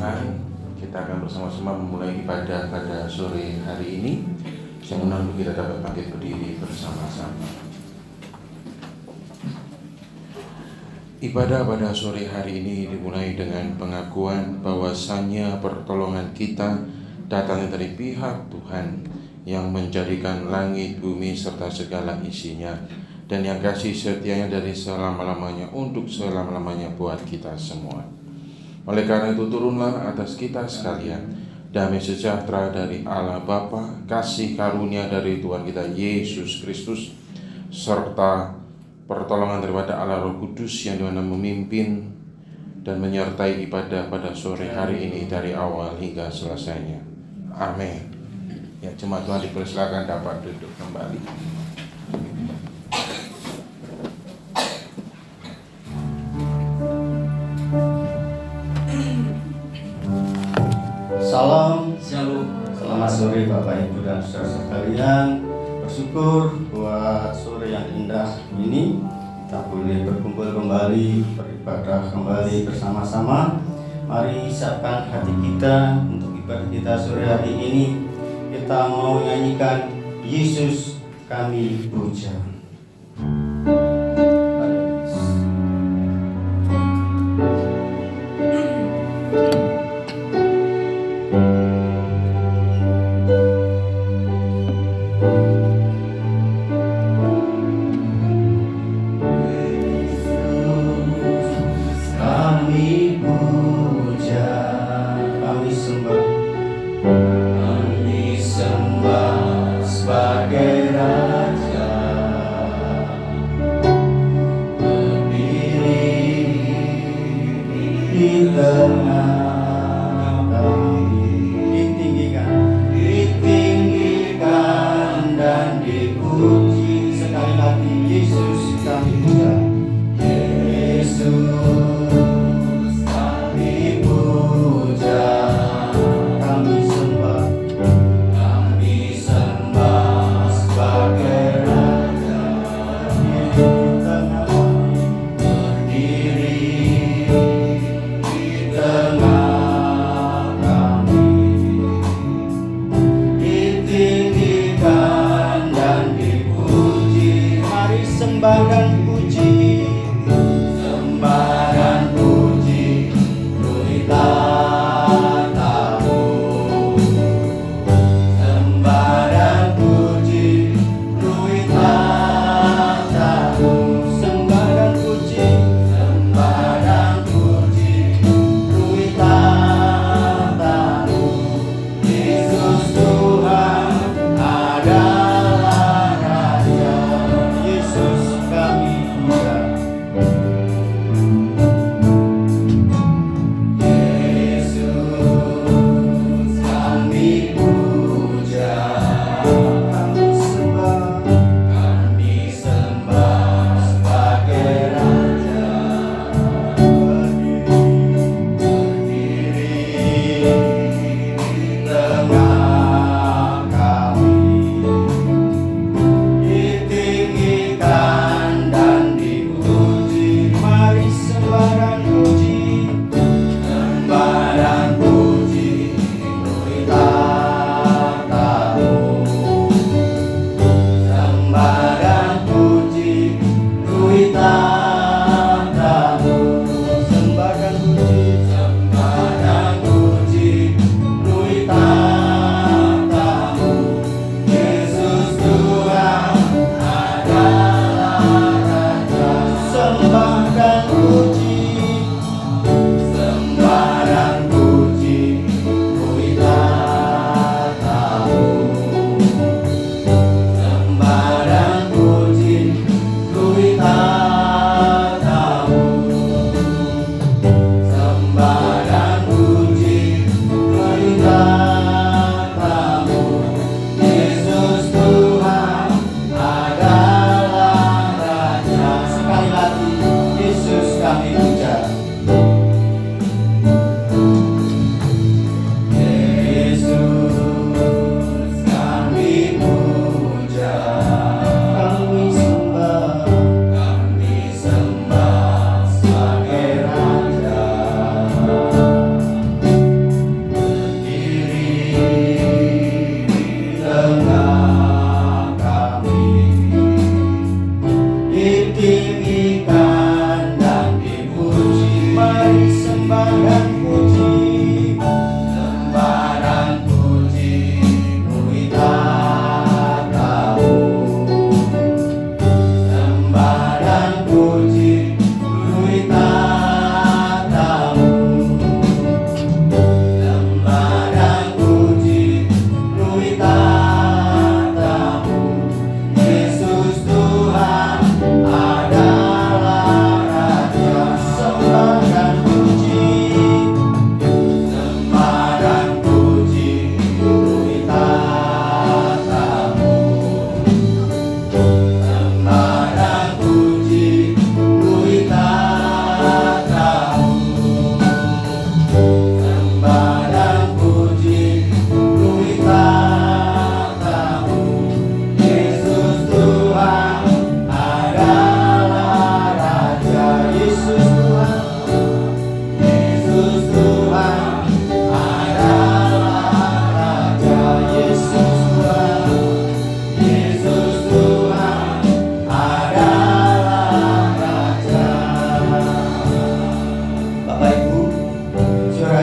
Tuhan, kita akan bersama-sama memulai ibadah pada sore hari ini. Saya undang kita dapat bangkit berdiri bersama-sama. Ibadah pada sore hari ini dimulai dengan pengakuan bahwasannya pertolongan kita datang dari pihak Tuhan yang menjadikan langit, bumi, serta segala isinya, dan yang kasih setianya dari selama-lamanya untuk selama-lamanya buat kita semua. Oleh karena itu turunlah atas kita sekalian damai sejahtera dari Allah Bapa, kasih karunia dari Tuhan kita Yesus Kristus, serta pertolongan daripada Allah Roh Kudus yang dimana memimpin dan menyertai ibadah pada sore hari ini dari awal hingga selesainya. Amin. Ya, jemaat Tuhan dipersilakan dapat duduk kembali. Salam, shalom, selamat sore Bapak Ibu dan saudara sekalian. Bersyukur buat sore yang indah ini kita boleh berkumpul kembali, beribadah kembali bersama-sama. Mari siapkan hati kita untuk ibadah kita sore hari ini. Kita mau nyanyikan Yesus kami puja. Sebagai Raja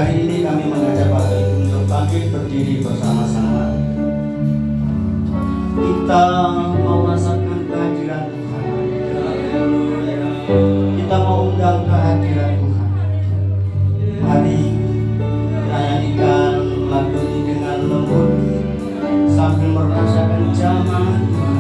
hari ini kami mengajak Bapak Ibu untuk bangkit berdiri bersama-sama. Kita mau rasakan kehadiran Tuhan. Kita mau undang kehadiran Tuhan. Mari kita nyanyikan lagu ini dengan lembut sambil merasakan jamaah Tuhan.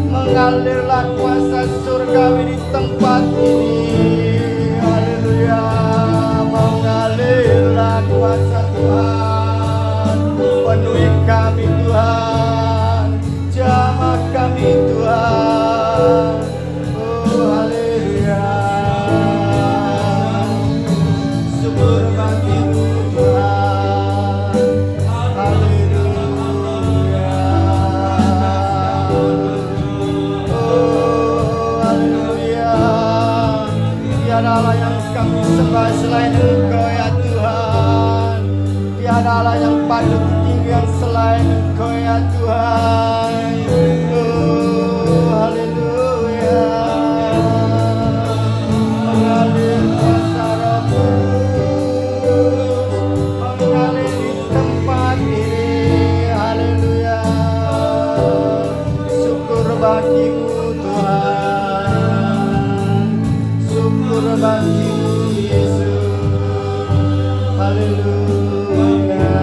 Mengalirlah kuasa surgawi di tempat ini. Haleluya. Mengalirlah kuasa Tuhan. Penuhi kami Tuhan. Jamah kami Tuhan. Oh haleluya. Syukur bagimu Tuhan. Haleluya. Tiada Allah yang kami sembah selain Engkau ya Tuhan. Tiada Allah yang patut ditinggikan selain Engkau ya Tuhan. Oh haleluya. Mengalir kuasa Roh Kudus, mengalir di tempat ini. Haleluya. Syukur bagimu Tuhan. Syukur bagimu Yesus. Haleluya.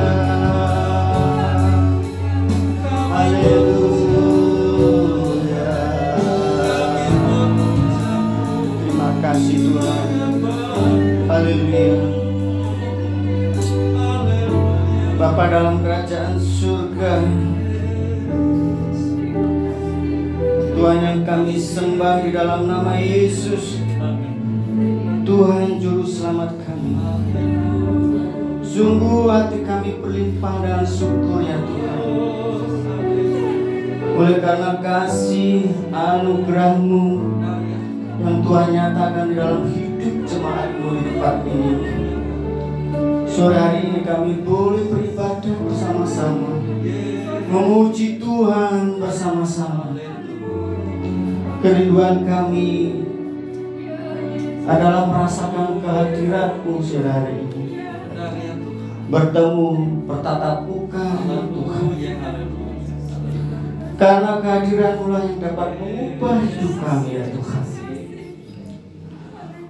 Haleluya. Terima kasih Tuhan. Haleluya. Bapa dalam kerajaan surga, Tuhan yang kami sembah di dalam nama Yesus, Tuhan Juru Selamat kami. Sungguh hati kami berlimpah dengan syukur ya Tuhan. Oleh karena kasih anugerah-Mu yang Tuhan nyatakan di dalam hidup jemaat-Mu di tempat ini. Sore hari ini kami boleh beribadah bersama-sama, memuji Tuhan bersama-sama. Kerinduan kami adalah merasakan kehadirat-Mu sore hari ini. Bertemu, bertatap muka ya Tuhan. Karena kehadiran-Mu lah yang dapat mengubah hidup kami ya Tuhan.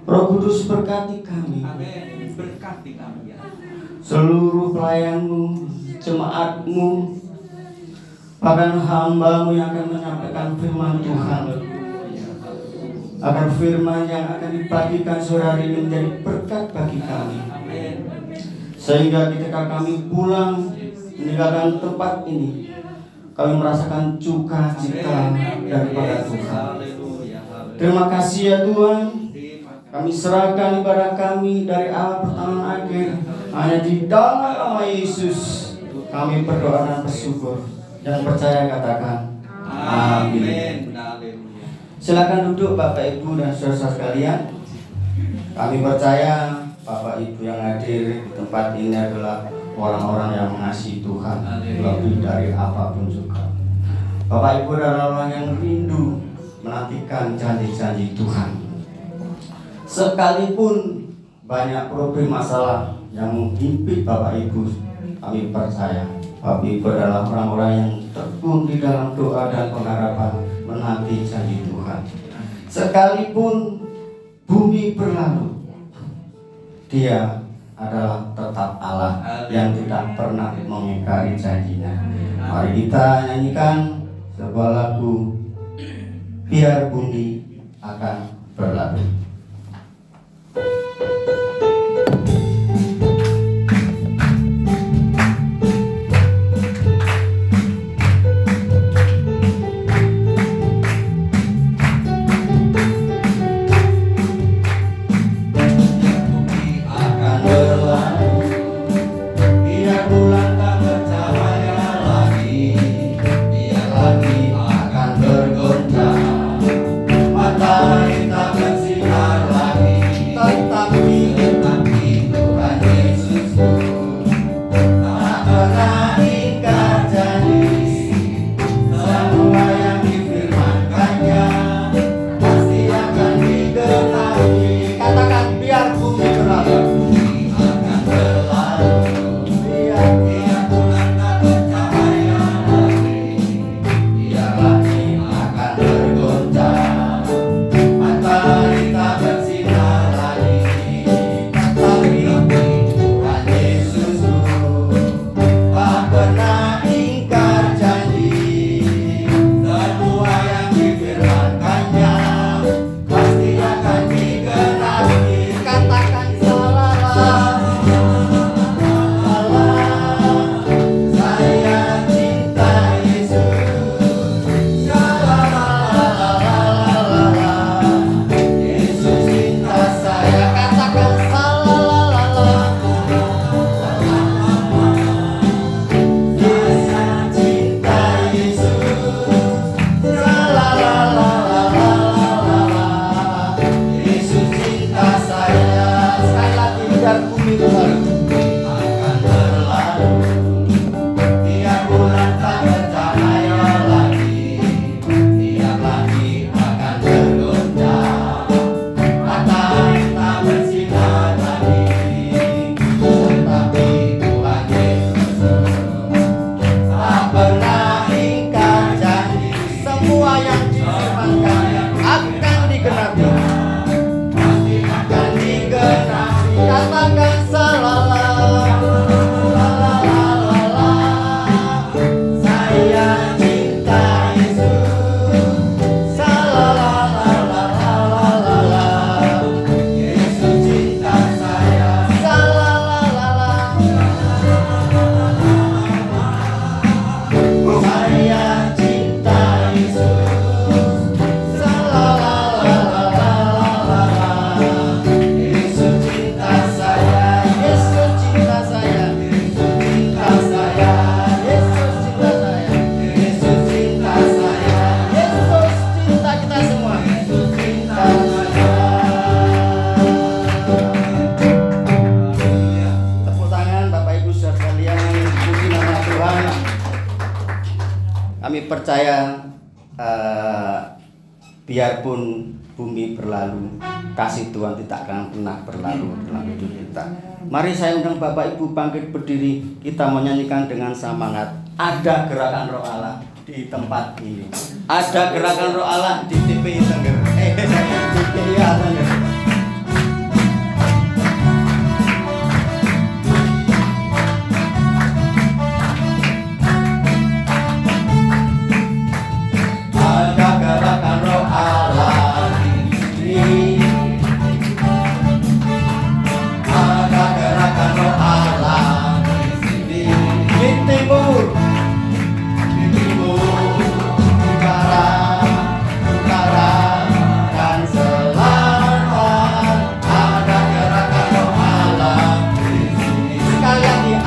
Roh Kudus berkati kami. Berkati kami ya. Seluruh pelayanmu, jemaatmu, bahkan hamba-Mu yang akan menyampaikan firman Tuhan, agar firman yang akan dibagikan sore hari ini menjadi berkat bagi kami. Sehingga ketika kami pulang meninggalkan tempat ini, kami merasakan sukacita daripada Tuhan. Terima kasih ya Tuhan. Kami serahkan ibadah kami dari awal pertengahan akhir hanya di dalam nama Yesus. Kami berdoa dan bersyukur dan percaya, katakan amin. Silakan duduk Bapak Ibu dan saudara sekalian. Kami percaya Bapak Ibu yang hadir di tempat ini adalah orang-orang yang mengasihi Tuhan lebih dari apapun juga. Bapak Ibu adalah orang yang rindu menantikan janji-janji Tuhan. Sekalipun banyak problem masalah yang menghimpit Bapak Ibu, kami percaya Bapak Ibu adalah orang-orang yang tekun di dalam doa dan pengharapan menanti janji Tuhan. Sekalipun bumi berlalu, Dia adalah tetap Allah yang tidak pernah mengingkari janjinya. Mari kita nyanyikan sebuah lagu, Biar Bumi Akan Berlalu. Percaya biarpun bumi berlalu, kasih Tuhan tidak akan pernah berlalu dalam hidup kita. Mari saya undang Bapak Ibu bangkit berdiri, kita menyanyikan dengan semangat. Ada gerakan Roh Allah di tempat ini. Ada gerakan Roh Allah di TPI Tengger. TPI Tengger.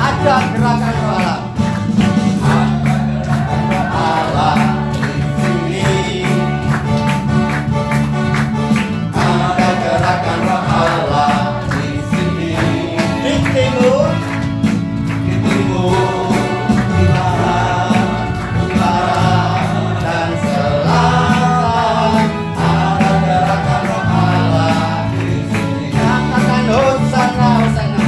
Ada gerakan roh Allah. Allah di sini. Ada gerakan roh Allah di sini. Di timur, di barat, utara, dan selatan. Ada gerakan roh Allah di sini. Katakan Hosana, Hosana.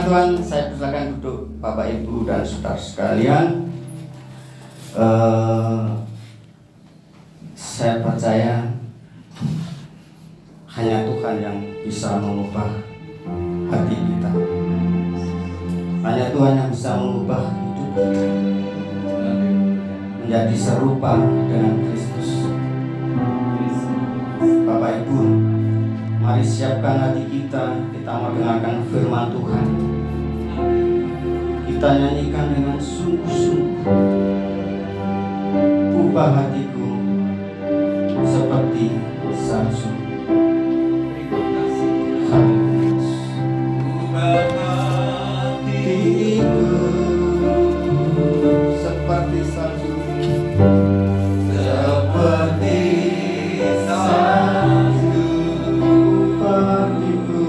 Tuhan, saya persilakan duduk Bapak Ibu dan saudara sekalian. Saya percaya hanya Tuhan yang bisa mengubah hati kita. Hanya Tuhan yang bisa mengubah hidup kita menjadi serupa dengan Kristus. Bapak Ibu, mari siapkan hati kita mendengarkan firman Tuhan. Kita nyanyikan dengan sungguh-sungguh. Ubah hatiku seperti salju. Ubah hatiku seperti salju. Seperti salju. Ubah hatiku.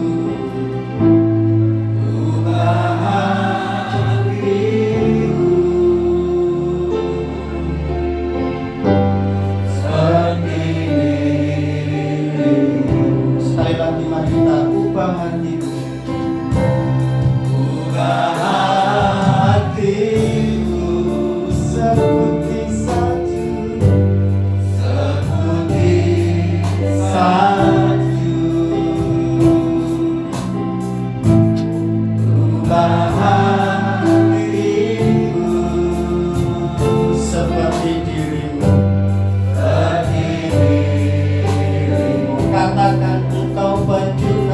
Katakan engkau pencuri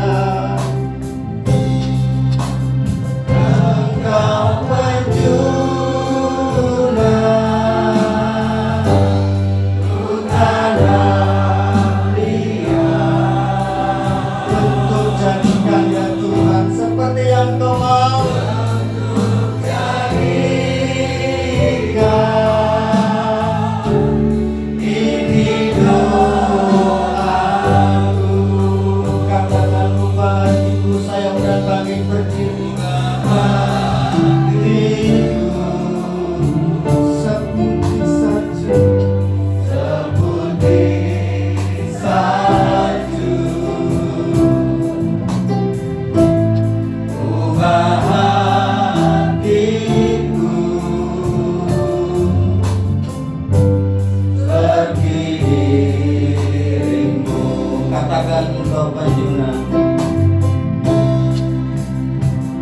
pengampunan.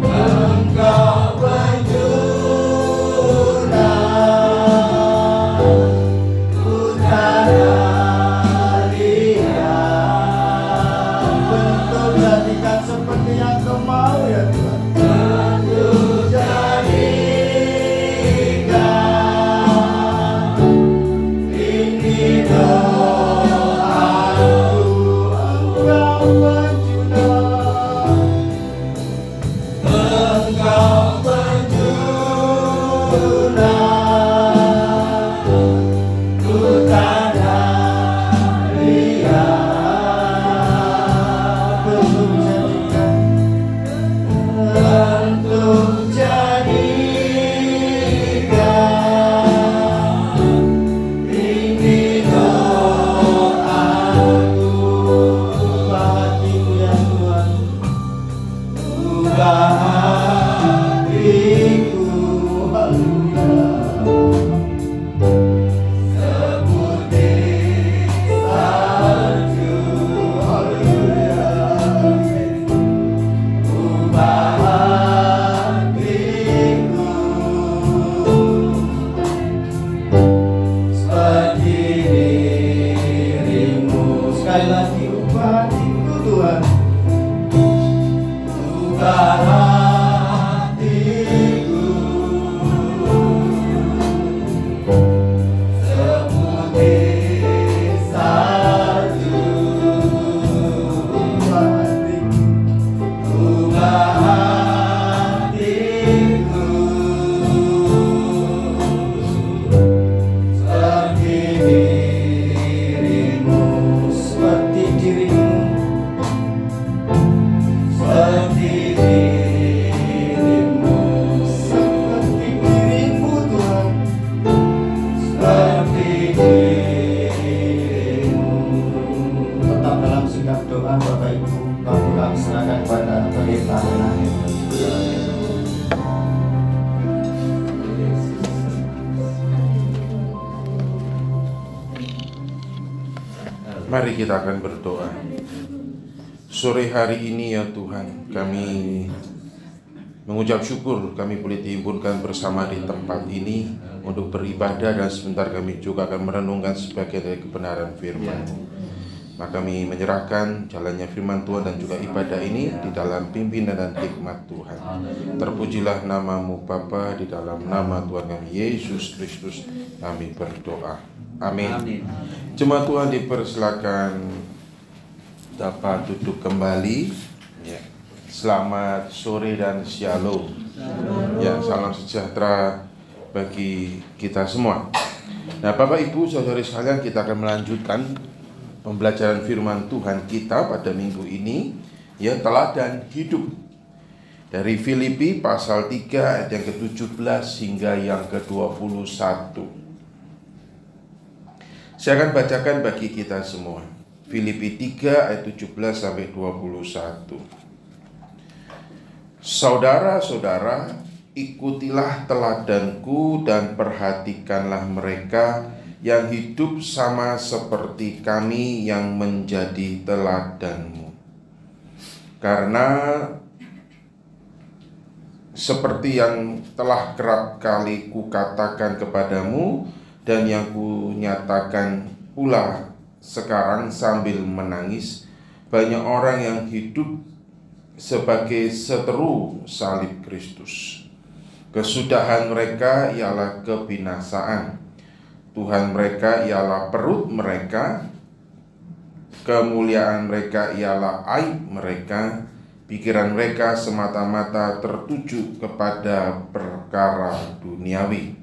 Engkau penjuru utara lihat, bentuk jadikan seperti yang Kau mau ya Tuhan. Bentuk jadikan ini doaku, Engkau penjuru, Engkau penjuru utara lihat, bentuk jadikan ini doaku. Ubah hatiku ya Tuhan, ubah hatiku, haleluya. Seputih salju, haleluya. Ubah hatiku seperti dirimu. Sekali lagi, ubah hatiku Tuhan, ubah hatiku seputih salju. Ubah hatiku, ubah hatiku seperti dirimu, seperti dirimu, seperti dirimu, seperti dirimu Tuhan, seperti dirimu. Tetap dalam sikap doa Bapak Ibu, waktu kami serahkan kepada pendeta Menahem. Mari kita akan berdoa. Sore hari ini ya Tuhan, kami mengucap syukur kami boleh dihimpunkan bersama di tempat ini untuk beribadah, dan sebentar kami juga akan merenungkan sebagian dari kebenaran firman-Mu. Maka kami menyerahkan jalannya firman Tuhan dan juga ibadah ini di dalam pimpinan dan hikmat Tuhan. Terpujilah nama-Mu Bapa, di dalam nama Tuhan kami Yesus Kristus kami berdoa. Amin. Jemaat Tuhan dipersilakan dapat duduk kembali. Ya. Selamat sore dan shalom. Ya, salam sejahtera bagi kita semua. Nah, Bapak Ibu saudari sekalian, kita akan melanjutkan pembelajaran firman Tuhan kita pada minggu ini, ya, teladan hidup dari Filipi pasal 3 ayat yang ke-17 hingga yang ke-21. Saya akan bacakan bagi kita semua. Filipi 3 ayat 17 sampai 21. Saudara-saudara, ikutilah teladanku dan perhatikanlah mereka yang hidup sama seperti kami yang menjadi teladanmu. Karena seperti yang telah kerap kali kukatakan kepadamu dan yang kunyatakan pula sekarang sambil menangis, banyak orang yang hidup sebagai seteru salib Kristus. Kesudahan mereka ialah kebinasaan, Tuhan mereka ialah perut mereka, kemuliaan mereka ialah aib mereka, pikiran mereka semata-mata tertuju kepada perkara duniawi.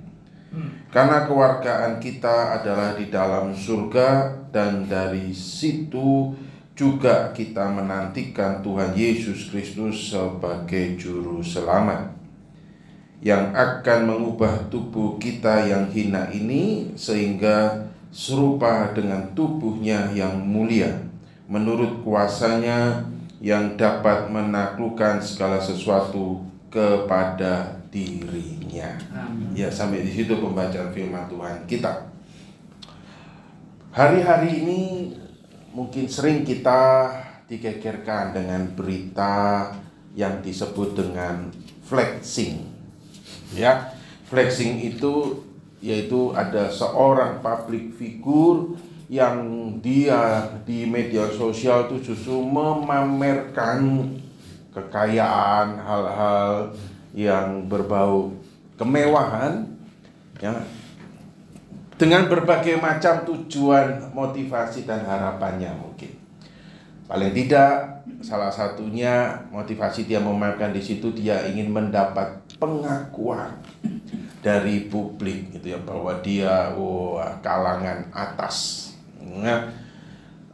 Karena kewargaan kita adalah di dalam surga, dan dari situ juga kita menantikan Tuhan Yesus Kristus sebagai juru selamat, yang akan mengubah tubuh kita yang hina ini sehingga serupa dengan tubuhnya yang mulia, menurut kuasanya yang dapat menaklukkan segala sesuatu kepada dirinya. Ya, sampai di situ pembacaan firman Tuhan kita. Hari-hari ini mungkin sering kita digegerkan dengan berita yang disebut dengan flexing. Ya, flexing itu yaitu ada seorang public figure yang dia di media sosial itu justru memamerkan kekayaan, hal-hal yang berbau kemewahan, ya, dengan berbagai macam tujuan, motivasi dan harapannya mungkin. Paling tidak salah satunya motivasi dia memamerkan di situ, dia ingin mendapat pengakuan dari publik gitu ya, bahwa dia kalangan atas. Nah,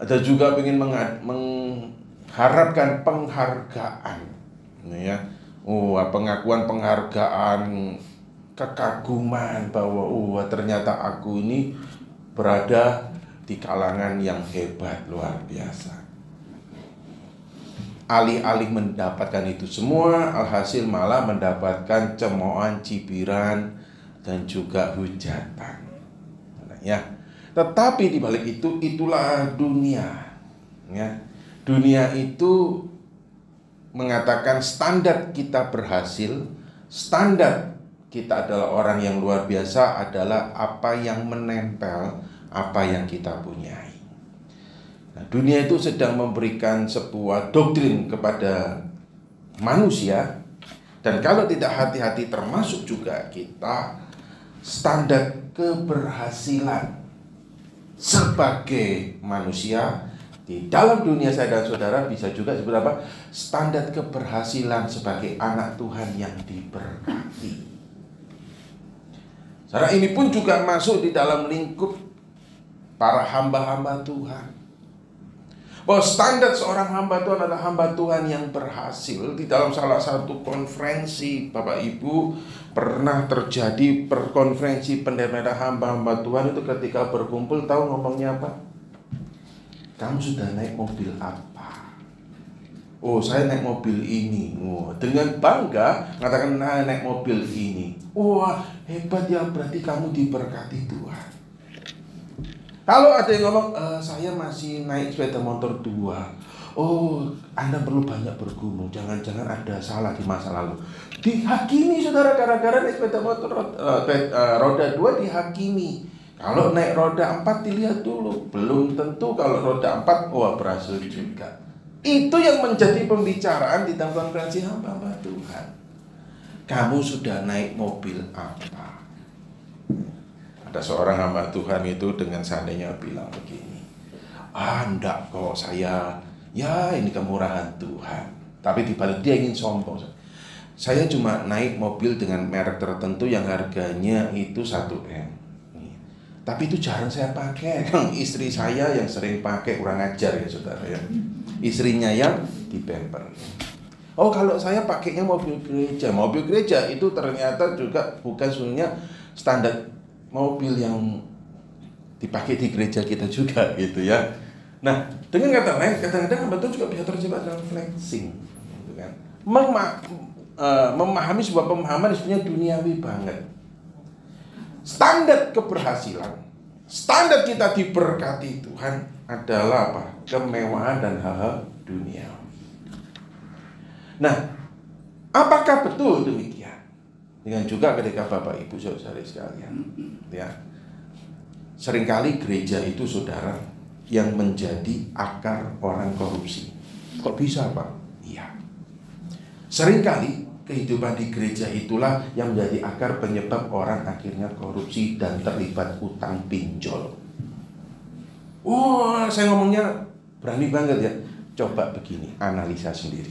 ada juga ingin mengharapkan penghargaan, ya, pengakuan, penghargaan, kekaguman bahwa ternyata aku ini berada di kalangan yang hebat, luar biasa. Alih-alih mendapatkan itu semua, alhasil malah mendapatkan cemoohan, cibiran, dan juga hujatan. Ya. Tetapi di balik itu, itulah dunia. Ya. Dunia itu mengatakan standar kita berhasil, standar kita adalah orang yang luar biasa adalah apa yang menempel, apa yang kita punyai. Nah, dunia itu sedang memberikan sebuah doktrin kepada manusia, dan kalau tidak hati-hati termasuk juga kita, standar keberhasilan sebagai manusia di dalam dunia saya dan saudara bisa juga disebut apa? Standar keberhasilan sebagai anak Tuhan yang diberkati. Cara ini pun juga masuk di dalam lingkup para hamba-hamba Tuhan. Bahwa standar seorang hamba Tuhan adalah hamba Tuhan yang berhasil. Di dalam salah satu konferensi, Bapak Ibu, pernah terjadi perkonferensi pendeta hamba-hamba Tuhan itu ketika berkumpul, tahu ngomongnya apa? Kamu sudah naik mobil apa? Oh, saya naik mobil ini. Dengan bangga mengatakan naik mobil ini. Wah, hebat ya, berarti kamu diberkati Tuhan. Kalau ada yang ngomong, saya masih naik sepeda motor 2. Oh, Anda perlu banyak bergumul. Jangan-jangan ada salah di masa lalu. Dihakimi saudara, gara-gara naik sepeda motor roda 2 dihakimi. Kalau naik roda 4 dilihat dulu. Belum tentu kalau roda 4, berhasil juga. Itu yang menjadi pembicaraan di dalam konferensi hamba-hamba Tuhan. Kamu sudah naik mobil apa? Ada seorang hamba Tuhan itu dengan seandainya bilang begini, enggak kok, saya, ya ini kemurahan Tuhan. Tapi dibalik dia ingin sombong. Saya cuma naik mobil dengan merek tertentu yang harganya itu 1M. Tapi itu jarang saya pakai. Istri saya yang sering pakai, kurang ajar ya saudara ya. Istrinya yang dipamper. Oh, kalau saya pakainya mobil gereja. Mobil gereja itu ternyata juga bukan sebenarnya standar mobil yang dipakai di gereja kita juga gitu ya. Nah, dengan kata lain, kadang-kadang betul juga bisa terjebak dalam flexing, gitu kan? Memahami sebuah pemahaman sebenarnya duniawi banget. Standar keberhasilan, standar kita diberkati Tuhan adalah apa? Kemewahan dan hal-hal dunia. Nah, apakah betul demikian? Dengan juga ketika Bapak Ibu saudara sekalian, ya, seringkali gereja itu saudara yang menjadi akar orang korupsi. Kok bisa Pak? Iya. Seringkali kehidupan di gereja itulah yang menjadi akar penyebab orang akhirnya korupsi dan terlibat utang pinjol. Saya ngomongnya berani banget ya. Coba begini, analisa sendiri.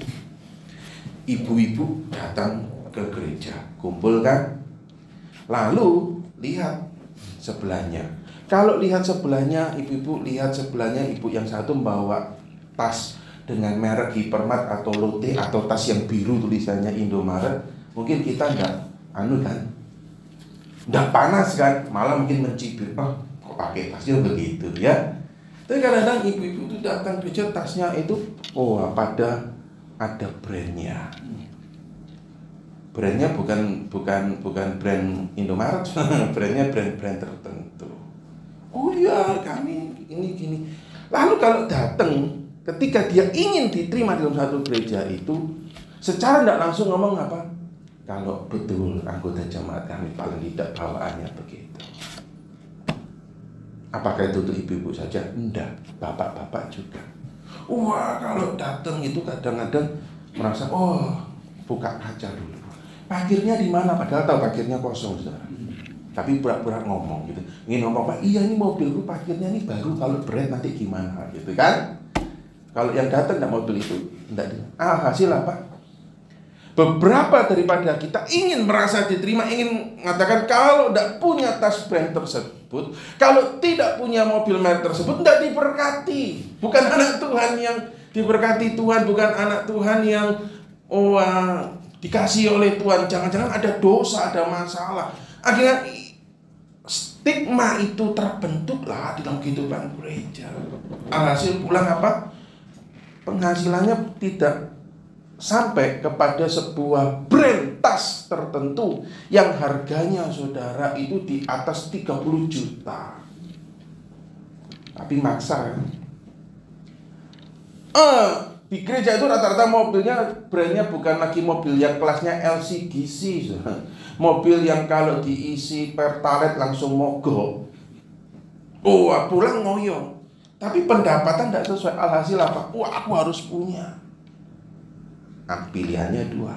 Ibu-ibu datang ke gereja, kumpul kan? Lalu lihat sebelahnya. Kalau lihat sebelahnya, ibu-ibu lihat sebelahnya, ibu yang satu membawa tas dengan merek Hypermart atau Lotte atau tas yang biru tulisannya Indomaret, mungkin kita enggak panas kan, malah mungkin mencibir, kok pakai tasnya begitu ya. Tapi kadang-kadang ibu-ibu itu datang gereja, tasnya itu ada brandnya. Brandnya bukan brand Indomaret, brandnya brand tertentu. Oh iya, kami ini gini. Lalu kalau datang ketika dia ingin diterima dalam satu gereja itu, secara tidak langsung ngomong apa? Kalau betul anggota jemaat kami paling tidak bawaannya begitu. Apakah itu untuk ibu-ibu saja? Enggak, bapak-bapak juga. Wah, kalau datang itu kadang-kadang merasa, oh, buka kaca dulu. Parkirnya di mana? Padahal tahu parkirnya kosong, saudara. Tapi pura-pura ngomong gitu. Ingin ngomong, Pak, iya ini mobilku parkirnya ini baru, kalau berat nanti gimana gitu kan? Kalau yang datang tidak mobil itu, enggak. Hasil apa? Beberapa daripada kita ingin merasa diterima, ingin mengatakan kalau tidak punya tas brand tersebut, kalau tidak punya mobil merek tersebut, tidak diberkati. Bukan anak Tuhan yang diberkati Tuhan, bukan anak Tuhan yang dikasih oleh Tuhan. Jangan-jangan ada dosa, ada masalah. Akhirnya stigma itu terbentuklah dalam kehidupan gereja. Alhasil pulang apa? Penghasilannya tidak sampai kepada sebuah brand tas tertentu yang harganya saudara itu di atas 30 juta. Tapi maksa. Di gereja itu rata-rata mobilnya brandnya bukan lagi mobil yang kelasnya LCGC, mobil yang kalau diisi pertalite langsung mogok. Pulang ngoyo. Tapi pendapatan tidak sesuai. Alhasil apa? Aku harus punya. Pilihannya dua.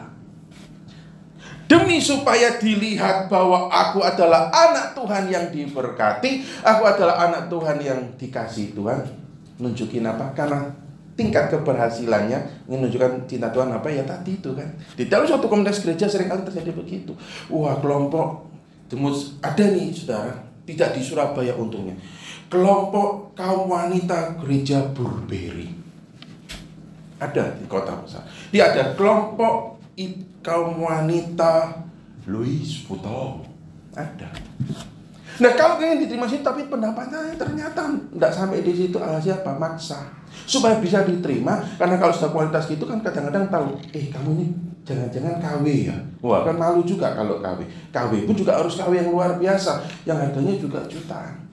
Demi supaya dilihat bahwa aku adalah anak Tuhan yang diberkati, aku adalah anak Tuhan yang dikasih Tuhan. Nunjukin apa? Karena tingkat keberhasilannya menunjukkan cinta Tuhan apa ya tadi itu kan. Di dalam suatu komunitas gereja seringkali terjadi begitu. Kelompok demus ada nih saudara, tidak di Surabaya untungnya. Kelompok kaum wanita gereja Burberry. Ada di kota besar. Dia ada kelompok kaum wanita Louis Vuitton. Ada. Nah kalau ingin diterima sih, tapi pendapatnya ternyata tidak sampai di situ. Alhasil apa? Maksa. Supaya bisa diterima. Karena kalau sudah kualitas gitu kan kadang-kadang tahu, kamu ini jangan-jangan KW ya. Wah kan malu juga kalau KW. KW pun juga harus KW yang luar biasa, yang harganya juga jutaan.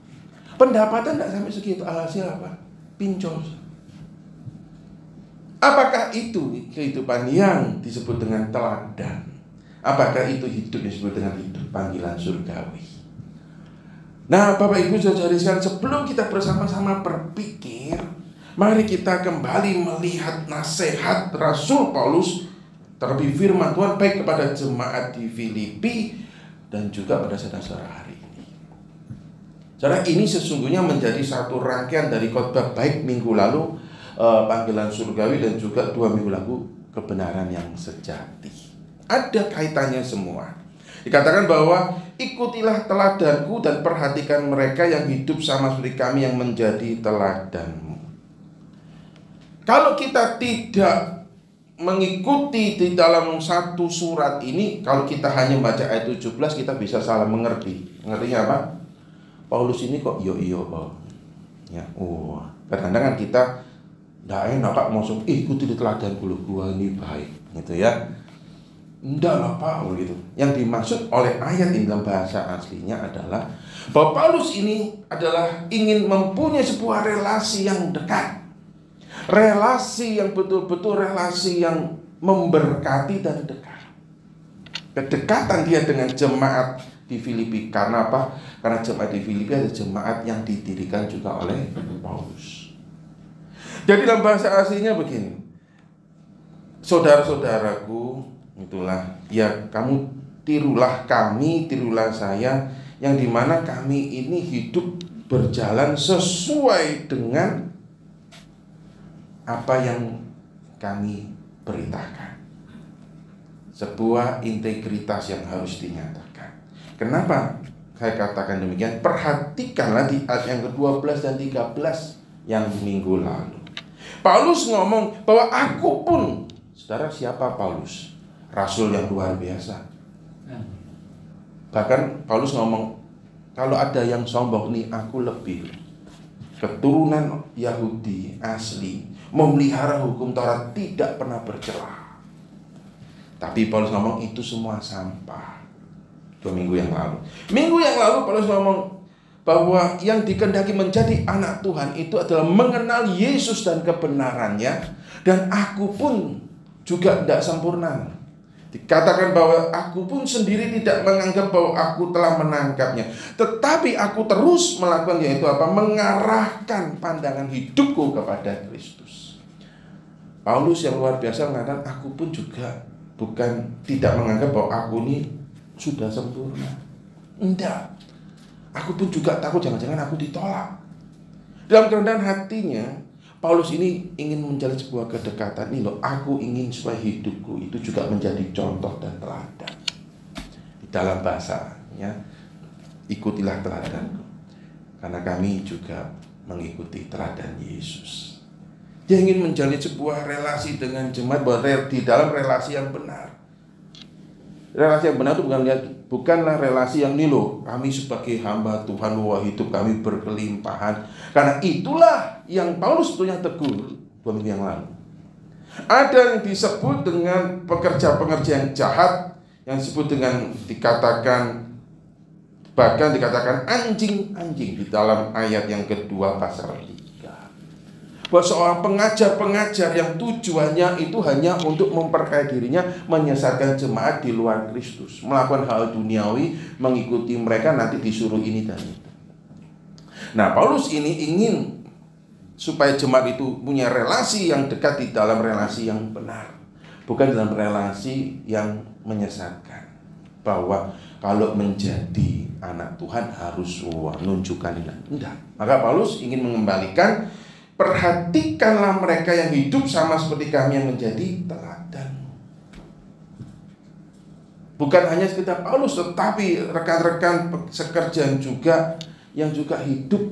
Pendapatan tidak sampai segitu. Alhasil apa? Pincos. Apakah itu kehidupan yang disebut dengan teladan? Apakah itu hidup yang disebut dengan hidup panggilan surgawi? Nah, Bapak Ibu saudara sekalian, sebelum kita bersama-sama berpikir, mari kita kembali melihat nasihat Rasul Paulus terlebih firman Tuhan baik kepada jemaat di Filipi dan juga pada saudara-saudara hari ini. Saudara, ini sesungguhnya menjadi satu rangkaian dari khotbah baik minggu lalu, panggilan surgawi, dan juga 2 minggu lalu kebenaran yang sejati. Ada kaitannya semua. Dikatakan bahwa ikutilah teladanku dan perhatikan mereka yang hidup sama seperti kami yang menjadi teladanmu. Kalau kita tidak mengikuti di dalam satu surat ini, kalau kita hanya baca ayat 17 kita bisa salah mengerti. Ngertinya apa? Paulus ini kok iyo ya, kadang-kadang kan kita nggak enak Pak masuk, ikuti di teladan gua ini baik gitu ya. Enggak lah Pak gitu. Yang dimaksud oleh ayat ini dalam bahasa aslinya adalah bahwa Paulus ini adalah ingin mempunyai sebuah relasi yang dekat. Relasi yang betul-betul relasi yang memberkati dan dekat. Kedekatan dia dengan jemaat di Filipi. Karena apa? Karena jemaat di Filipi adalah jemaat yang didirikan juga oleh Paulus. Jadi dalam bahasa aslinya begini, saudara-saudaraku, itulah ya, kamu tirulah kami, tirulah saya, yang dimana kami ini hidup berjalan sesuai dengan apa yang kami beritakan. Sebuah integritas yang harus dinyatakan. Kenapa saya katakan demikian? Perhatikanlah di ayat yang ke-12 dan 13 yang minggu lalu. Paulus ngomong bahwa aku pun, saudara, siapa Paulus? Rasul yang luar biasa. Bahkan Paulus ngomong, kalau ada yang sombong nih, aku lebih. Keturunan Yahudi asli, memelihara hukum Taurat, tidak pernah bercelah. Tapi Paulus ngomong itu semua sampah. 2 minggu yang lalu. Minggu yang lalu Paulus ngomong, bahwa yang dikehendaki menjadi anak Tuhan itu adalah mengenal Yesus dan kebenarannya. Dan aku pun juga tidak sempurna. Dikatakan bahwa aku pun sendiri tidak menganggap bahwa aku telah menangkapnya, tetapi aku terus melakukan, yaitu apa? Mengarahkan pandangan hidupku kepada Kristus. Paulus yang luar biasa mengatakan, aku pun juga tidak menganggap bahwa aku ini sudah sempurna. Enggak. Aku pun juga takut jangan-jangan aku ditolak. Dalam kerendahan hatinya, Paulus ini ingin menjalin sebuah kedekatan. Ini loh, aku ingin supaya hidupku itu juga menjadi contoh dan teladan. Di dalam bahasanya, ikutilah teladanku, karena kami juga mengikuti teladan Yesus. Dia ingin menjalin sebuah relasi dengan jemaat, di dalam relasi yang benar. Relasi yang benar itu bukanlah relasi yang nih loh, kami sebagai hamba Tuhan, wah hidup kami berkelimpahan. Karena itulah yang Paulus sebetulnya tegur 2 minggu yang lalu. Ada yang disebut dengan pekerja-pekerja yang jahat, yang disebut dengan bahkan dikatakan anjing-anjing di dalam ayat yang kedua pasal 3. Bahwa seorang pengajar-pengajar yang tujuannya itu hanya untuk memperkaya dirinya, menyesatkan jemaat di luar Kristus, melakukan hal duniawi, mengikuti mereka, nanti disuruh ini dan itu. Nah, Paulus ini ingin supaya jemaat itu punya relasi yang dekat di dalam relasi yang benar, bukan dalam relasi yang menyesatkan. Bahwa kalau menjadi anak Tuhan harus menunjukkan ini. Enggak. Maka Paulus ingin mengembalikan, perhatikanlah mereka yang hidup sama seperti kami yang menjadi teladan. Bukan hanya sekedar Paulus, tetapi rekan-rekan sekerjaan juga yang juga hidup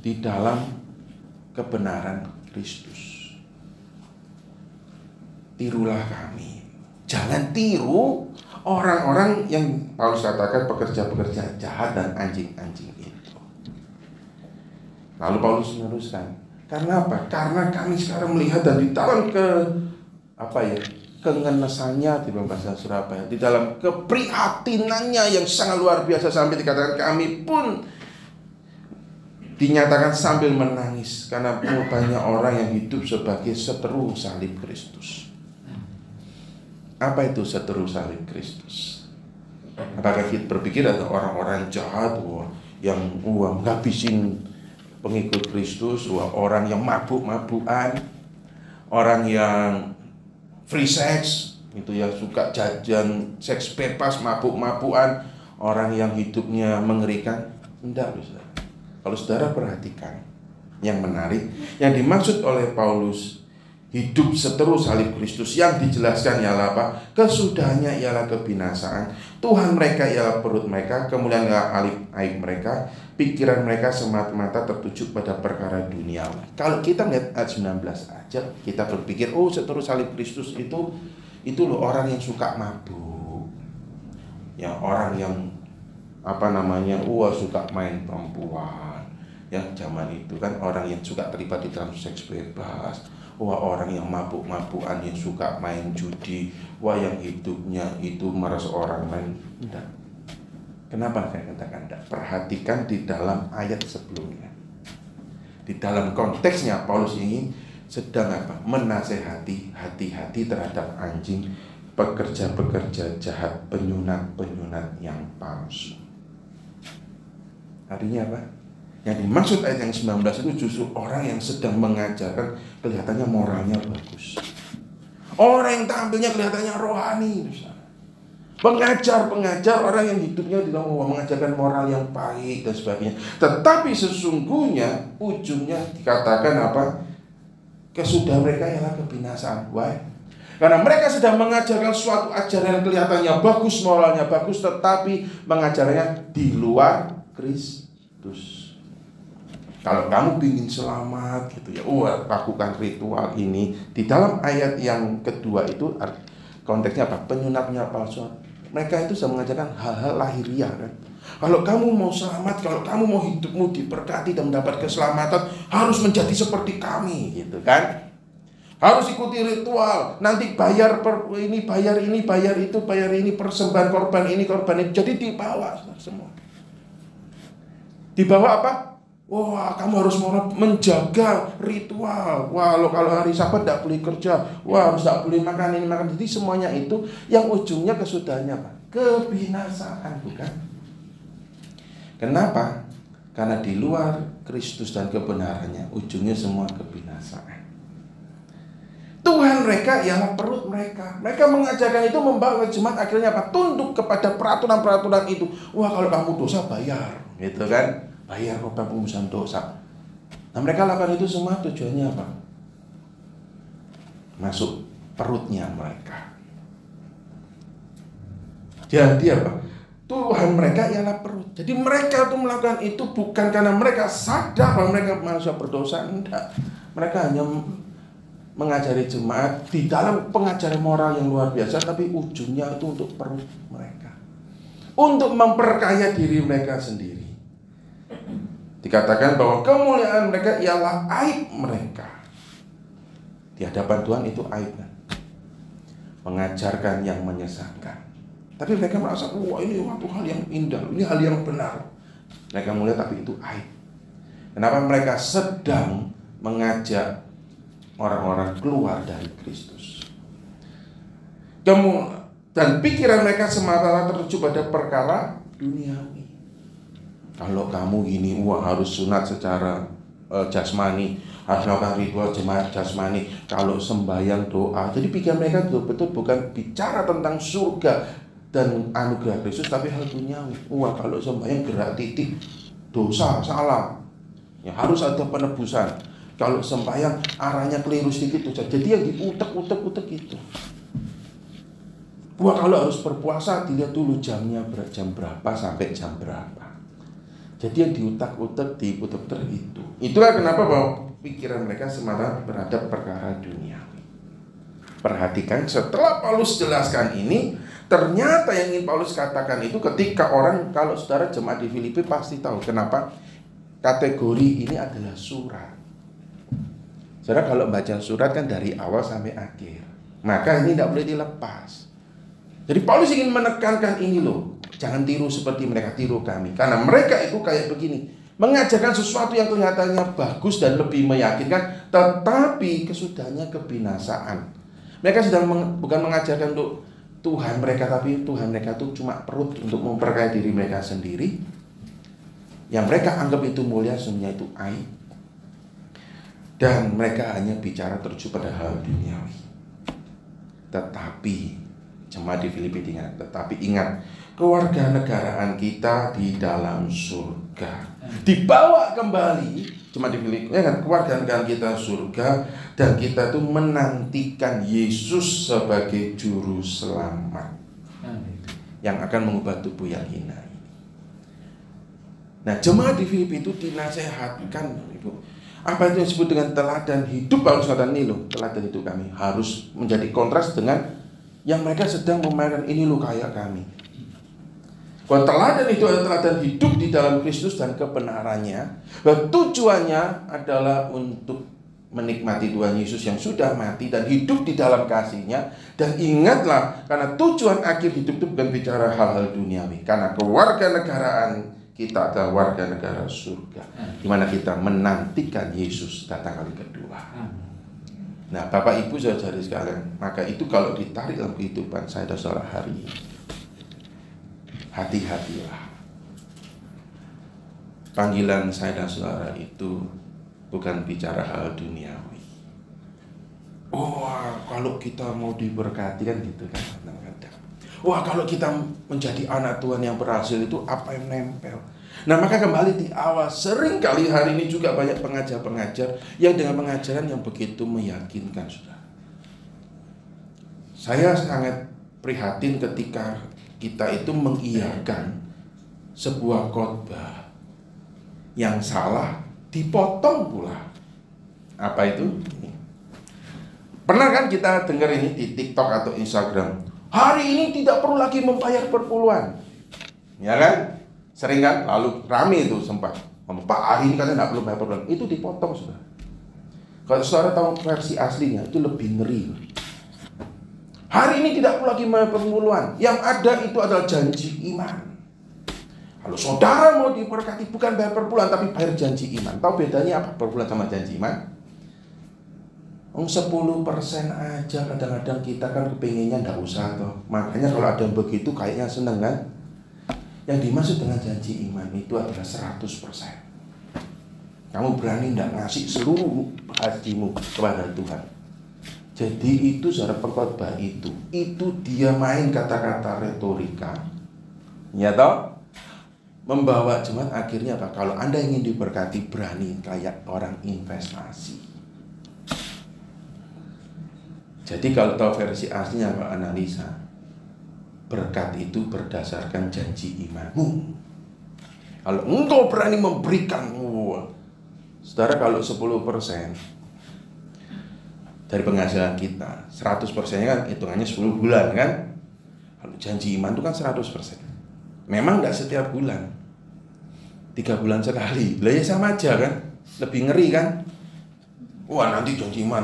di dalam kebenaran Kristus. Tirulah kami. Jangan tiru orang-orang yang Paulus katakan pekerja-pekerja jahat dan anjing-anjing itu. Lalu Paulus meneruskan, karena apa? Karena kami sekarang melihat dan di dalam kengenesannya di bahasa Surabaya, di dalam keprihatinannya yang sangat luar biasa, sampai dikatakan kami pun dinyatakan sambil menangis karena banyak orang yang hidup sebagai seteru salib Kristus. Apa itu seteru salib Kristus? Apakah kita berpikir ada orang-orang jahat yang ngabisin pengikut Kristus, orang yang mabuk-mabukan, orang yang free sex, itu ya, suka jajan seks bebas, mabuk-mabukan, orang yang hidupnya mengerikan? Enggak, saudara. Kalau saudara perhatikan, yang menarik, yang dimaksud oleh Paulus hidup seteru salib Kristus, yang dijelaskan ialah apa? Kesudahannya ialah kebinasaan, Tuhan mereka ialah perut mereka, kemudian ialah aib mereka, pikiran mereka semata-mata tertuju pada perkara dunia. Kalau kita melihat ayat 19 aja, kita berpikir, oh seteru salib Kristus itu loh orang yang suka mabuk, ya, orang yang suka main perempuan, ya, zaman itu kan orang yang suka terlibat di dalam seks bebas, orang yang mabuk-mabukan, yang suka main judi, yang hidupnya itu meres orang lain. Enggak. Kenapa saya katakan enggak? Perhatikan di dalam ayat sebelumnya. Di dalam konteksnya Paulus ingin sedang menasehati, hati-hati terhadap anjing, pekerja-pekerja jahat, penyunat-penyunat yang palsu. Artinya apa? Yang dimaksud ayat yang 19 itu justru orang yang sedang mengajarkan, kelihatannya moralnya bagus, orang yang tampilnya kelihatannya rohani, pengajar-pengajar, orang yang hidupnya di dalam mengajarkan moral yang baik dan sebagainya. Tetapi sesungguhnya ujungnya dikatakan apa? Kesudahan mereka ialah kebinasaan. Why? Karena mereka sedang mengajarkan suatu ajaran yang kelihatannya bagus, moralnya bagus, tetapi mengajarnya di luar Kristus. Kalau kamu ingin selamat gitu ya, lakukan ritual ini. Di dalam ayat yang kedua itu konteksnya apa? Penyunat-penyunat palsu. Mereka itu sudah mengajarkan hal-hal lahiriah kan. Kalau kamu mau selamat, kalau kamu mau hidupmu diberkati dan mendapat keselamatan, harus menjadi seperti kami gitu kan. Harus ikuti ritual, nanti bayar ini, bayar itu, bayar ini, persembahan korban ini, korban itu. Jadi dibawa semua. Dibawa apa? Wah, kamu harus menjaga ritual. Wah, kalau hari Sabat tidak boleh kerja. Wah, harus tidak boleh makan ini makan. Jadi semuanya itu yang ujungnya kesudahannya apa? Kebinasaan, bukan? Kenapa? Karena di luar Kristus dan kebenarannya, ujungnya semua kebinasaan. Tuhan mereka ialah perut mereka. Mereka mengajarkan itu, membawa jemaat akhirnya apa? Tunduk kepada peraturan-peraturan itu. Wah, kalau kamu dosa bayar, gitu kan? Bayar obat penghubusan dosa. Nah, mereka lakukan itu semua tujuannya apa? Masuk perutnya mereka. Jadi apa? Tuhan mereka ialah perut. Jadi mereka tuh melakukan itu bukan karena mereka sadar bahwa mereka manusia berdosa, enggak. Mereka hanya mengajari jemaat di dalam pengajaran moral yang luar biasa, tapi ujungnya itu untuk perut mereka, untuk memperkaya diri mereka sendiri. Dikatakan bahwa kemuliaan mereka ialah aib mereka. Di hadapan Tuhan itu aib, kan? Mengajarkan yang menyesatkan. Tapi mereka merasa, wah ini suatu hal yang indah, ini hal yang benar. Mereka mulia tapi itu aib. Kenapa? Mereka sedang mengajak orang-orang keluar dari Kristus. Dan pikiran mereka semata-mata tertuju pada perkara duniawi. Kalau kamu gini, wah harus sunat secara jasmani, harus melakukan ritual jemaat jasmani. Kalau sembahyang doa, jadi pikiran mereka betul-betul bukan bicara tentang surga dan anugerah Kristus, tapi hal duniawi. Wah kalau sembahyang gerak titik, dosa, salah, ya harus ada penebusan. Kalau sembahyang arahnya keliru sedikit dosa. Jadi yang diutek-utek itu. Wah kalau harus berpuasa, dilihat dulu jamnya jam berapa sampai jam berapa. Jadi yang diutak-utak, diputer-puter itu. Itulah kenapa bahwa pikiran mereka semata berhadap perkara duniawi. Perhatikan setelah Paulus jelaskan ini, ternyata yang ingin Paulus katakan itu ketika orang, kalau saudara jemaat di Filipi pasti tahu kenapa kategori ini adalah surat. Saudara kalau baca surat kan dari awal sampai akhir, maka ini tidak boleh dilepas. Jadi Paulus ingin menekankan ini loh, jangan tiru seperti mereka, tiru kami. Karena mereka itu kayak begini, mengajarkan sesuatu yang kelihatannya bagus dan lebih meyakinkan, tetapi kesudahannya kebinasaan. Mereka sedang bukan mengajarkan untuk Tuhan mereka, tapi Tuhan mereka itu cuma perut untuk memperkaya diri mereka sendiri. Yang mereka anggap itu mulia, sebenarnya itu aib. Dan mereka hanya bicara tertuju pada hal duniawi. Tetapi jemaat di Filipi ingat, tetapi ingat, kewarganegaraan kita di dalam surga dibawa kembali. Jemaat di Filipi ingat, kewarganegaraan kita surga, dan kita tuh menantikan Yesus sebagai juru selamat yang akan mengubah tubuh yang hina. Nah, jemaat di Filipi itu dinasehatkan, Ibu. Apa itu yang disebut dengan teladan hidup? Paulus katakan ini loh, teladan hidup kami harus menjadi kontras dengan yang mereka sedang memainkan. Ini loh kayak kami. Kalau teladan itu adalah teladan hidup di dalam Kristus dan kebenarannya, dan tujuannya adalah untuk menikmati Tuhan Yesus yang sudah mati dan hidup di dalam kasih-Nya. Dan ingatlah, karena tujuan akhir hidup itu bukan bicara hal-hal duniawi, karena kewarganegaraan kita adalah warga negara surga, di mana kita menantikan Yesus datang kali kedua. Nah, Bapak Ibu saudara sekalian, maka itu kalau ditarik dalam kehidupan saya dan saudara hari ini, hati-hatilah. Panggilan saya dan saudara itu bukan bicara hal duniawi. Wah, kalau kita mau diberkati kan gitu kan kadang-kadang. Wah, kalau kita menjadi anak Tuhan yang berhasil itu apa yang nempel? Nah, maka kembali di awal, sering kali hari ini juga banyak pengajar-pengajar yang dengan pengajaran yang begitu meyakinkan, saudara. Saya sangat prihatin ketika kita itu mengiyakan sebuah khotbah yang salah, dipotong pula. Apa itu? Pernah kan kita dengar ini di TikTok atau Instagram? Hari ini tidak perlu lagi membayar perpuluhan, ya kan? Sering kan? Lalu rame itu sempat. Pak, hari ini katanya tidak perlu bayar perpuluhan. Itu dipotong, saudara. Kalau saudara tahu versi aslinya, itu lebih ngeri. Hari ini tidak perlu lagi membayar perpuluhan. Yang ada itu adalah janji iman. Kalau saudara mau diberkati bukan bayar per bulan tapi bayar janji iman. Tahu bedanya apa per bulan sama janji iman? 10% aja kadang-kadang kita kan kepinginnya nggak usah toh. Makanya kalau ada yang begitu kayaknya seneng kan? Yang dimaksud dengan janji iman itu adalah 100%. Kamu berani nggak ngasih seluruh hatimu kepada Tuhan. Jadi itu saudara pengkhotbah itu dia main kata-kata retorika. Ya toh? Membawa jemaat akhirnya apa? Kalau Anda ingin diberkati berani kayak orang investasi. Jadi kalau tahu versi aslinya Pak analisa, berkat itu berdasarkan janji imanmu. Kalau engkau berani memberikan, saudara kalau 10% dari penghasilan kita, 100%-nya kan hitungannya 10 bulan kan? Kalau janji iman itu kan 100%. Memang nggak setiap bulan, 3 bulan sekali. Lah ya sama aja kan? Lebih ngeri kan? Wah nanti janji iman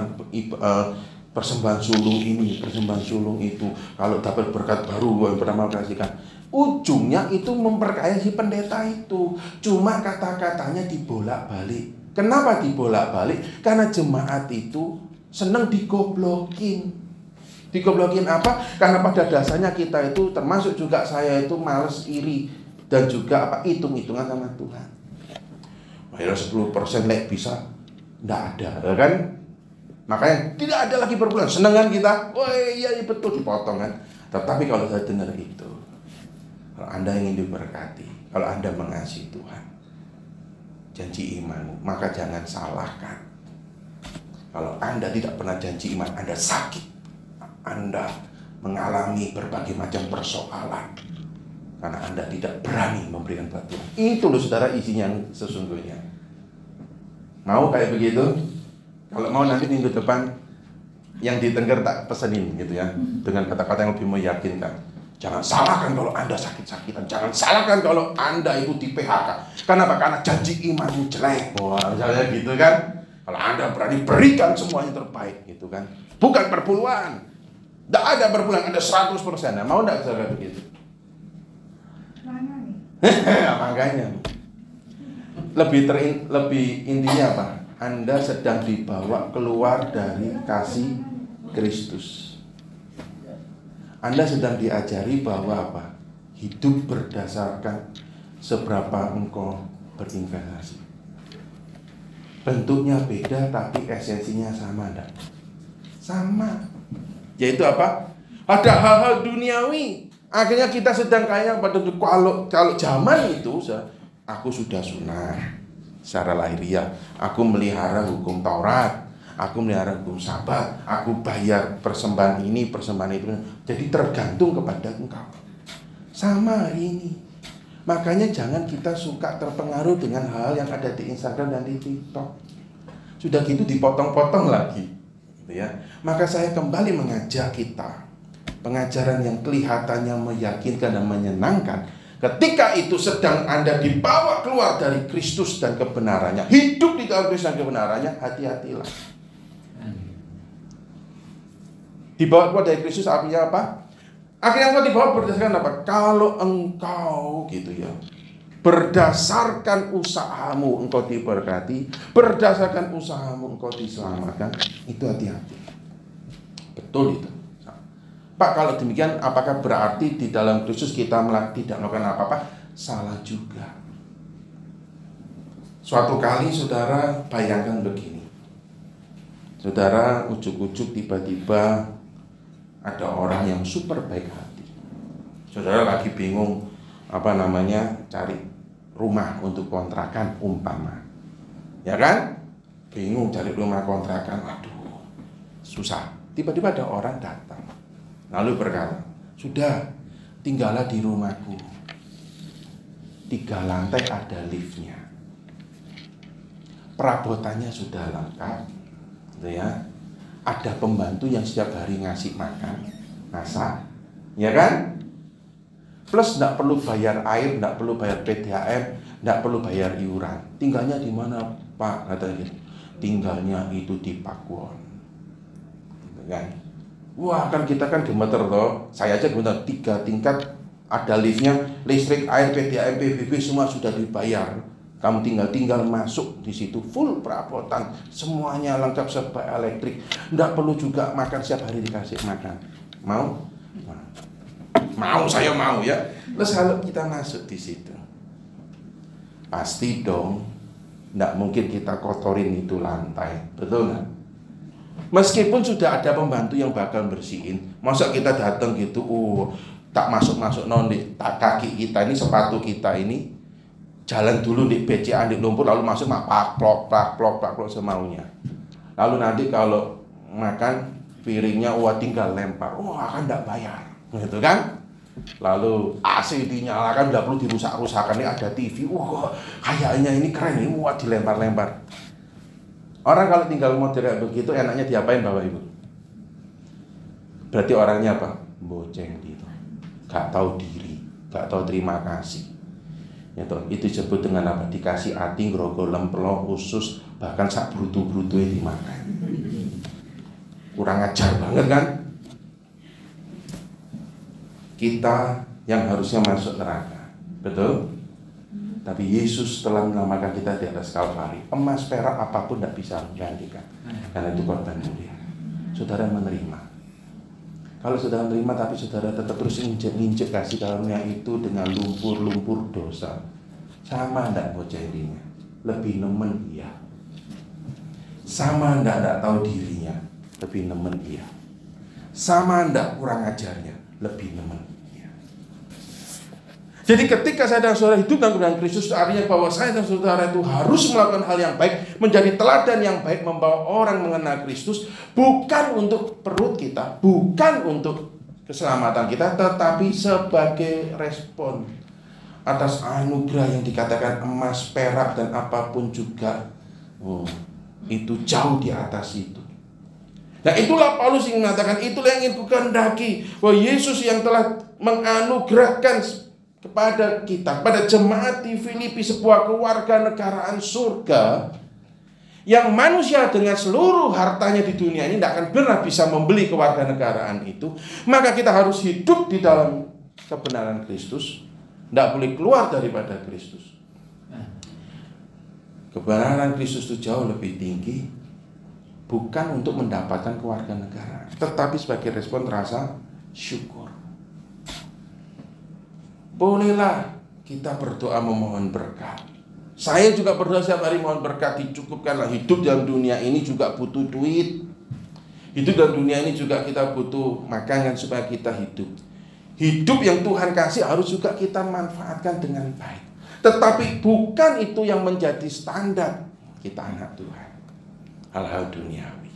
persembahan sulung ini, persembahan sulung itu, kalau dapat berkat baru yang pertama kasihkan. Ujungnya itu memperkaya si pendeta itu. Cuma kata-katanya dibolak-balik. Kenapa dibolak-balik? Karena jemaat itu senang digoblokin. Digoblokin apa? Karena pada dasarnya kita itu, termasuk juga saya itu males iri dan juga hitung-hitungan sama Tuhan. Bayar 10% lek bisa, enggak ada, kan? Makanya tidak ada lagi per bulan. Seneng kan kita? Oh iya betul, dipotong kan. Tetapi kalau saya dengar itu, kalau Anda ingin diberkati, kalau Anda mengasihi Tuhan, janji imanmu, maka jangan salahkan. Kalau Anda tidak pernah janji iman, Anda sakit. Anda mengalami berbagai macam persoalan karena Anda tidak berani memberikan bantuan. Itu loh saudara isinya yang sesungguhnya. Mau kayak begitu? Kalau mau nanti minggu depan yang ditengger tak pesenin gitu ya, dengan kata-kata yang lebih meyakinkan. Jangan salahkan kalau Anda sakit-sakitan. Jangan salahkan kalau Anda itu di PHK. Kenapa? Karena janji imanmu jelek. Wah, misalnya gitu kan. Kalau Anda berani berikan semuanya terbaik gitu kan. Bukan perpuluhan. Tidak ada berbulan, ada 100%. Nah, mau tidak saudara begitu? Makanya. Lebih intinya apa? Anda sedang dibawa keluar dari kasih Kristus. Anda sedang diajari bahwa apa? Hidup berdasarkan seberapa engkau berinvestasi. Bentuknya beda tapi esensinya sama enggak? Sama. Yaitu apa? Ada hal-hal duniawi. Akhirnya kita sedang kayak pada kalau zaman itu aku sudah sunah secara lahiriah, aku melihara hukum Taurat, aku melihara hukum Sabat, aku bayar persembahan ini, persembahan itu. Jadi tergantung kepada engkau. Sama hari ini. Makanya jangan kita suka terpengaruh dengan hal yang ada di Instagram dan di TikTok. Sudah gitu dipotong-potong lagi. Gitu ya. Maka saya kembali mengajak kita pengajaran yang kelihatannya meyakinkan dan menyenangkan. Ketika itu sedang Anda dibawa keluar dari Kristus dan kebenarannya, hidup di dalam Kristus dan kebenarannya, hati-hatilah. Dibawa keluar dari Kristus artinya apa? Akhirnya engkau dibawa berdasarkan apa? Kalau engkau gitu ya, berdasarkan usahamu engkau diberkati, berdasarkan usahamu engkau diselamatkan, itu hati-hati. Betul itu. Pak, kalau demikian apakah berarti di dalam Kristus kita tidak melakukan apa-apa? Salah juga. Suatu kali saudara bayangkan begini. Saudara ujuk-ujuk tiba-tiba ada orang yang super baik hati. Saudara lagi bingung cari rumah untuk kontrakan umpama. Ya kan? Bingung cari rumah kontrakan. Aduh, susah. Tiba-tiba ada orang datang. Lalu berkata, sudah, tinggallah di rumahku. 3 lantai ada liftnya. Perabotannya sudah lengkap, gitu ya. Ada pembantu yang setiap hari ngasih makan, masak, ya kan? Plus tidak perlu bayar air, tidak perlu bayar PDAM, tidak perlu bayar iuran. Tinggalnya di mana, Pak? Katanya gitu. Tinggalnya itu di Pakuwon, gitu kan? Wah, kan kita kan gemeter toh. Saya aja gemeter 3 tingkat Ada liftnya, listrik, air, PDAM, PBB semua sudah dibayar. Kamu tinggal masuk di situ, full perabotan, semuanya lengkap serba elektrik. Nggak perlu juga makan, setiap hari dikasih makan. Mau? Mau, saya mau ya. Terus kalau kita masuk di situ, pasti dong, nggak mungkin kita kotorin itu lantai, betul nggak? Meskipun sudah ada pembantu yang bakal bersihin, masa kita datang gitu, tak masuk nondi, tak kaki kita ini, sepatu kita ini, jalan dulu di BCA, di lumpur, lalu masuk plok semaunya. Lalu nanti kalau makan piringnya, tinggal lempar, kan nggak bayar, gitu kan? Lalu AC dinyalakan, nggak perlu dirusak-rusakan, ini ada TV, kayaknya ini keren, ini dilempar-lempar. Orang kalau tinggal model begitu, enaknya diapain Bapak Ibu? Berarti orangnya apa? Boceng gitu, gak tahu diri, gak tahu terima kasih. Itu disebut dengan apa? Dikasih ati, grogol, lempelo, usus, bahkan sak brutu-brutunya dimakan. Kurang ajar banget kan? Kita yang harusnya masuk neraka, betul? Tapi Yesus telah menyelamatkan kita di atas Kalvari. Emas, perak, apapun tidak bisa menggantikan, karena itu korban mulia. Saudara menerima. Kalau saudara menerima tapi saudara tetap terus injek kasih karunia itu dengan lumpur dosa, sama ndak bocah dirinya? Lebih nemen iya. Sama ndak tahu dirinya? Lebih nemen iya. Sama ndak kurang ajarnya? Lebih nemen iya. Jadi ketika saya dan saudara hidup dalam Kristus, artinya bahwa saya dan saudara itu harus melakukan hal yang baik, menjadi teladan yang baik, membawa orang mengenal Kristus, bukan untuk perut kita, bukan untuk keselamatan kita, tetapi sebagai respon atas anugerah yang dikatakan emas, perak, dan apapun juga. Itu jauh di atas itu. Nah itulah Paulus yang mengatakan, itulah yang ingin kukendaki, bahwa Yesus yang telah menganugerahkan kepada kita, pada jemaat di Filipi, sebuah kewarganegaraan surga, yang manusia dengan seluruh hartanya di dunia ini tidak akan pernah bisa membeli kewarganegaraan itu. Maka kita harus hidup di dalam kebenaran Kristus, tidak boleh keluar daripada Kristus. Kebenaran Kristus itu jauh lebih tinggi, bukan untuk mendapatkan kewarganegaraan, tetapi sebagai respon rasa syukur. Bolehlah kita berdoa memohon berkat. Saya juga berdoa setiap hari mohon berkat, dicukupkanlah. Hidup dalam dunia ini juga butuh duit. Hidup dalam dunia ini juga kita butuh makanan supaya kita hidup. Hidup yang Tuhan kasih harus juga kita manfaatkan dengan baik. Tetapi bukan itu yang menjadi standar kita anak Tuhan. Hal-hal duniawi.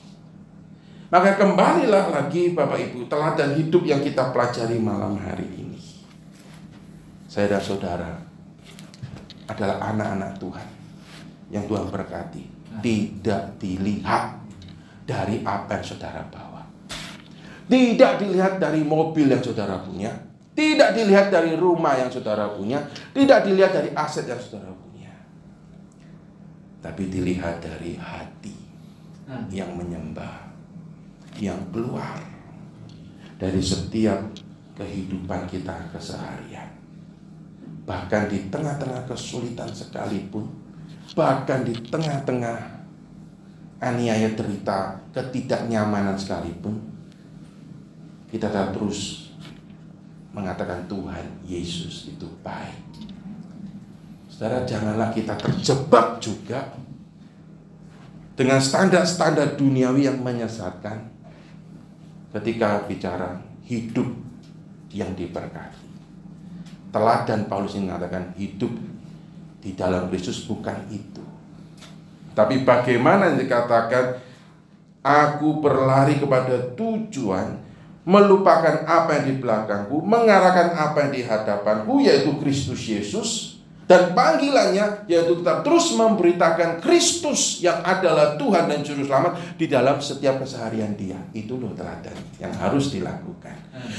Maka kembalilah lagi Bapak Ibu, teladan hidup yang kita pelajari malam hari ini. Saya dan saudara adalah anak-anak Tuhan yang Tuhan berkati. Tidak dilihat dari apa yang saudara bawa, tidak dilihat dari mobil yang saudara punya, tidak dilihat dari rumah yang saudara punya, tidak dilihat dari aset yang saudara punya, tapi dilihat dari hati yang menyembah, yang keluar dari setiap kehidupan kita keseharian. Bahkan di tengah-tengah kesulitan sekalipun, bahkan di tengah-tengah aniaya, derita, ketidaknyamanan sekalipun, kita terus mengatakan Tuhan Yesus itu baik. Saudara, janganlah kita terjebak juga dengan standar-standar duniawi yang menyesatkan ketika bicara hidup yang diberkati. Teladan Paulus ini mengatakan hidup di dalam Kristus bukan itu. Tapi bagaimana yang dikatakan aku berlari kepada tujuan, melupakan apa yang di belakangku, mengarahkan apa yang di hadapanku, yaitu Kristus Yesus, dan panggilannya yaitu tetap terus memberitakan Kristus yang adalah Tuhan dan Juru Selamat di dalam setiap keseharian dia. Itu loh teladan yang harus dilakukan.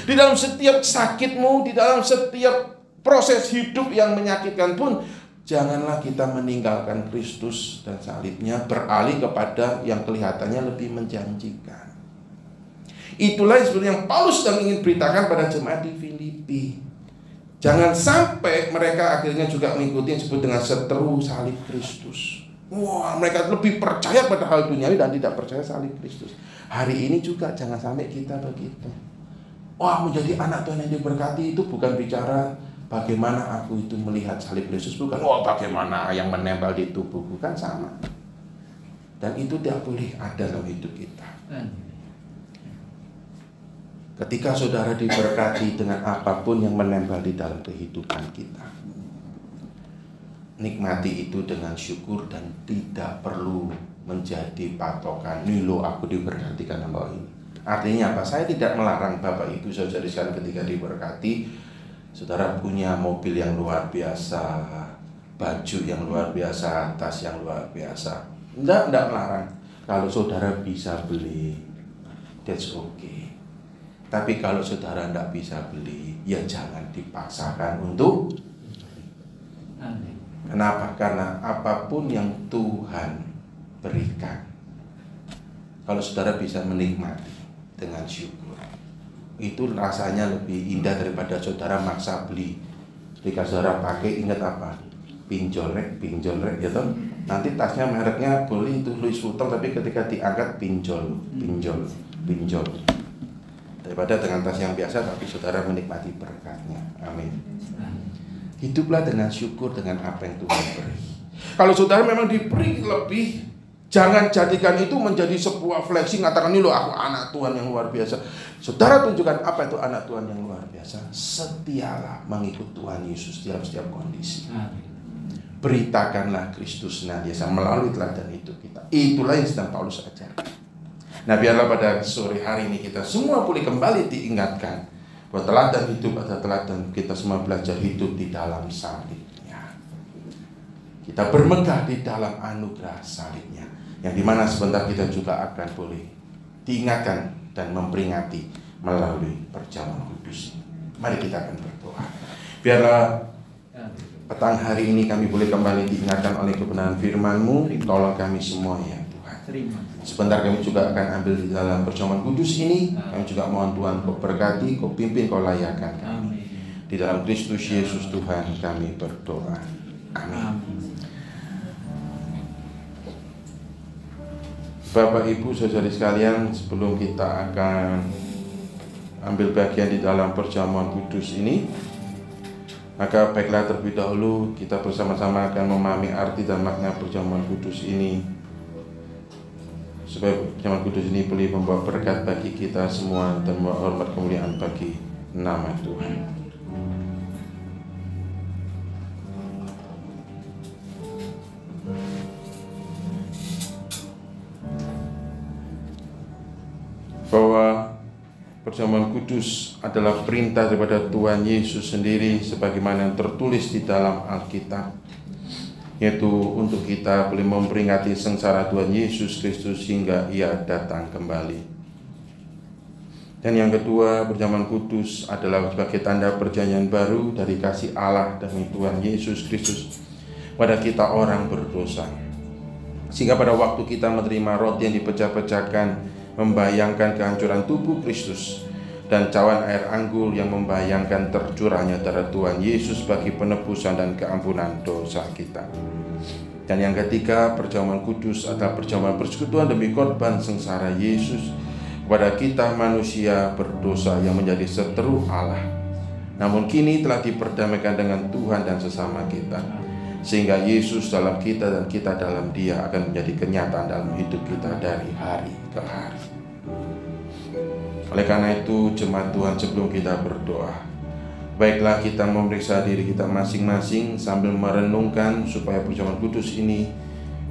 Di dalam setiap sakitmu, di dalam setiap proses hidup yang menyakitkan pun, janganlah kita meninggalkan Kristus dan salibnya, beralih kepada yang kelihatannya lebih menjanjikan. Itulah sebenarnya yang Paulus sedang ingin beritakan pada jemaat di Filipi. Jangan sampai mereka akhirnya juga mengikuti yang disebut dengan seteru salib Kristus. Wah, mereka lebih percaya pada hal duniawi dan tidak percaya salib Kristus. Hari ini juga jangan sampai kita begitu. Wah, menjadi anak Tuhan yang diberkati itu bukan bicara bagaimana aku itu melihat salib Kristus, bukan. Wah, bagaimana yang menempel di tubuh, bukan, sama. Dan itu tidak boleh ada dalam hidup kita. Ketika saudara diberkati dengan apapun yang menempel di dalam kehidupan kita, nikmati itu dengan syukur dan tidak perlu menjadi patokan. Nih lo, aku diberkati karena bawa ini. Artinya apa? Saya tidak melarang Bapak Ibu saudara sekalian ketika diberkati, saudara punya mobil yang luar biasa, baju yang luar biasa, tas yang luar biasa. Tidak melarang. Kalau saudara bisa beli, that's okay. Tapi kalau saudara tidak bisa beli, ya jangan dipaksakan untuk. Kenapa? Karena apapun yang Tuhan berikan, kalau saudara bisa menikmati dengan syukur, itu rasanya lebih indah daripada saudara maksa beli. Ketika saudara pakai, ingat apa? Pinjol rek, ya toh. Nanti tasnya mereknya boleh itu Louis Vuitton, tapi ketika diangkat pinjol. Daripada dengan tas yang biasa tapi saudara menikmati berkatnya. Amin. Hiduplah dengan syukur dengan apa yang Tuhan beri. Kalau saudara memang diberi lebih, jangan jadikan itu menjadi sebuah flexing, mengatakan ini loh aku anak Tuhan yang luar biasa. Saudara tunjukkan apa itu anak Tuhan yang luar biasa. Setialah mengikut Tuhan Yesus dalam setiap kondisi. Beritakanlah Kristus senantiasa melalui teladan hidup kita. Itulah yang sedang Paulus ajarkan. Nah, biarlah pada sore hari ini kita semua boleh kembali diingatkan bahwa teladan hidup adalah teladan kita semua belajar hidup di dalam salibnya. Kita bermegah di dalam anugerah salibnya, yang dimana sebentar kita juga akan boleh diingatkan dan memperingati melalui perjamuan kudus. Mari kita akan berdoa. Biarlah petang hari ini kami boleh kembali diingatkan oleh kebenaran firman-Mu. Tolong kami semua ya Tuhan. Sebentar kami juga akan ambil di dalam perjamuan kudus ini. Kami juga mohon Tuhan Kau berkati, Kau pimpin, Kau layakkan kami. Di dalam Kristus Yesus Tuhan kami berdoa. Amin. Bapak Ibu saudari sekalian, sebelum kita akan ambil bagian di dalam perjamuan kudus ini, maka baiklah terlebih dahulu kita bersama-sama akan memahami arti dan makna perjamuan kudus ini, supaya perjamuan kudus ini boleh membawa berkat bagi kita semua dan membawa hormat kemuliaan bagi nama Tuhan. Bahwa perjamuan kudus adalah perintah daripada Tuhan Yesus sendiri sebagaimana yang tertulis di dalam Alkitab, yaitu untuk kita boleh memperingati sengsara Tuhan Yesus Kristus hingga Ia datang kembali. Dan yang kedua, perjamuan kudus adalah sebagai tanda perjanjian baru dari kasih Allah demi Tuhan Yesus Kristus pada kita orang berdosa, sehingga pada waktu kita menerima roti yang dipecah-pecahkan membayangkan kehancuran tubuh Kristus, dan cawan air anggur yang membayangkan tercurahnya darah Tuhan Yesus bagi penebusan dan keampunan dosa kita. Dan yang ketiga, perjamuan kudus adalah perjamuan persekutuan demi korban sengsara Yesus kepada kita manusia berdosa yang menjadi seteru Allah, namun kini telah diperdamaikan dengan Tuhan dan sesama kita, sehingga Yesus dalam kita dan kita dalam Dia akan menjadi kenyataan dalam hidup kita dari hari ke hari. Oleh karena itu, jemaat Tuhan, sebelum kita berdoa, baiklah kita memeriksa diri kita masing-masing sambil merenungkan supaya perjamuan kudus ini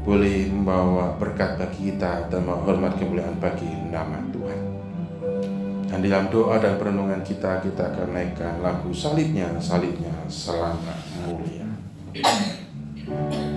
boleh membawa berkat bagi kita dan menghormat kemuliaan bagi nama Tuhan. Dan dalam doa dan perenungan kita akan naikkan lagu salibnya, salibnya selamat mulia. Selamat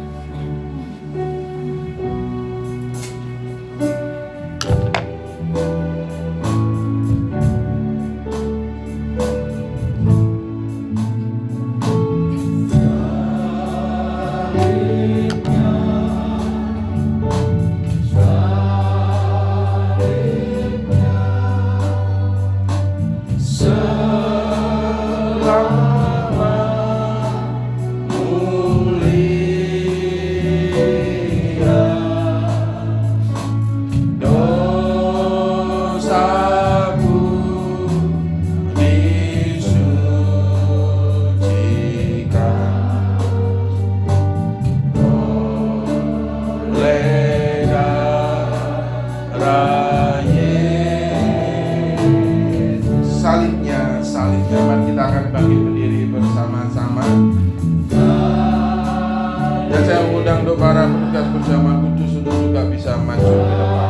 salibnya. Mari kita akan bangkit berdiri bersama-sama. Dan saya mengundang untuk para petugas perjamuan kudus untuk juga bisa maju ke depan.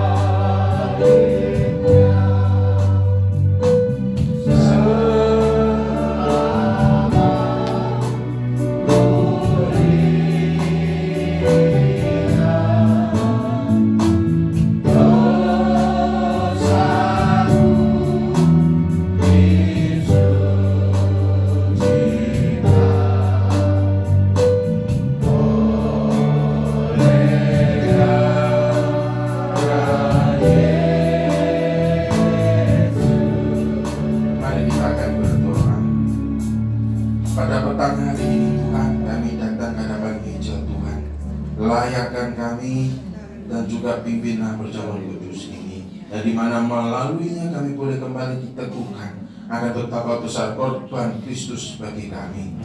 Layakkan kami dan juga pimpinlah perjamuan kudus ini, dan di mana melaluinya kami boleh kembali diteguhkan akan betapa besar korban Kristus bagi kami,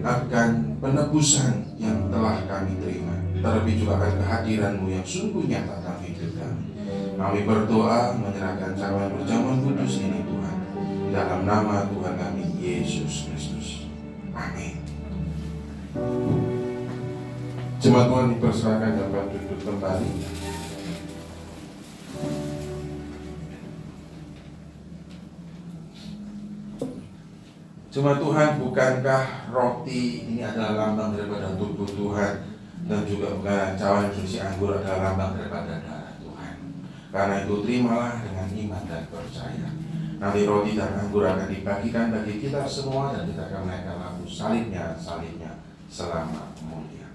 akan penebusan yang telah kami terima, terlebih juga akan kehadiran-Mu yang sungguh nyata dalam hidup kami. Kami berdoa menyerahkan perjamuan kudus ini Tuhan, dalam nama Tuhan kami Yesus Kristus. Amin. Jemaat Tuhan dipersilakan dapat duduk kembali. Jemaat Tuhan, bukankah roti ini adalah lambang daripada tubuh Tuhan, dan juga bukan cawan berisi anggur adalah lambang daripada darah Tuhan. Karena itu terimalah dengan iman dan percaya. Nanti roti dan anggur akan dibagikan bagi kita semua, dan kita akan menaikkan lagu salibnya selama mulia.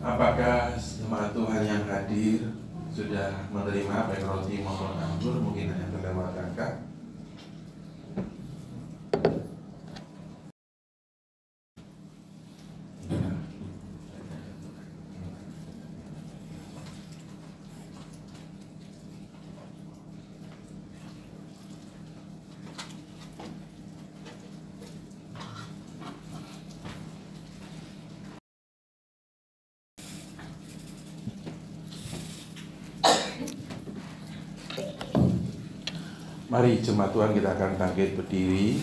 Apakah jemaat Tuhan yang hadir sudah menerima baik roti maupun anggur? Mungkin hanya terlewat angka. Mari jemaat Tuhan, kita akan bangkit berdiri.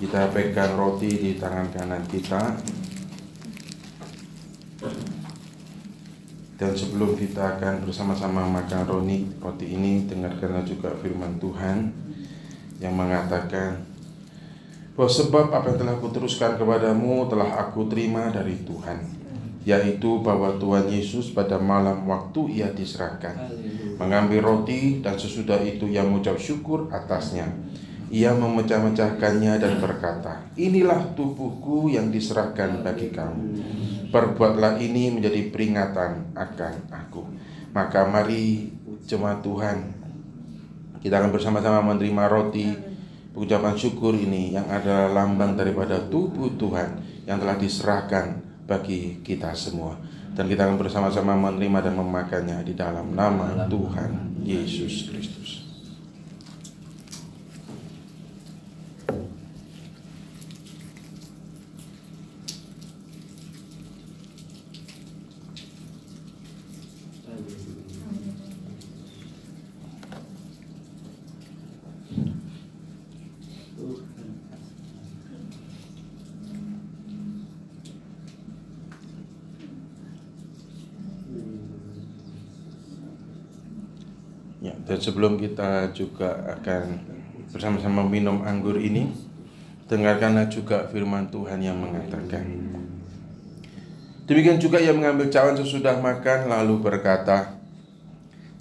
Kita pegang roti di tangan kanan kita. Dan sebelum kita akan bersama-sama makan roti ini, dengarkanlah juga firman Tuhan yang mengatakan bahwa sebab apa yang telah kuteruskan kepadamu telah aku terima dari Tuhan, yaitu bahwa Tuhan Yesus pada malam waktu ia diserahkan mengambil roti, dan sesudah itu ia mengucap syukur atasnya. Ia memecah-mecahkannya dan berkata, "Inilah tubuhku yang diserahkan bagi kamu. Perbuatlah ini menjadi peringatan akan aku." Maka mari jemaat Tuhan, kita akan bersama-sama menerima roti pengucapan syukur ini yang adalah lambang daripada tubuh Tuhan yang telah diserahkan bagi kita semua. Dan kita akan bersama-sama menerima dan memakannya di dalam nama Tuhan Yesus Kristus. Ya, dan sebelum kita juga akan bersama-sama minum anggur ini, dengarkanlah juga firman Tuhan yang mengatakan, demikian juga ia mengambil cawan sesudah makan lalu berkata,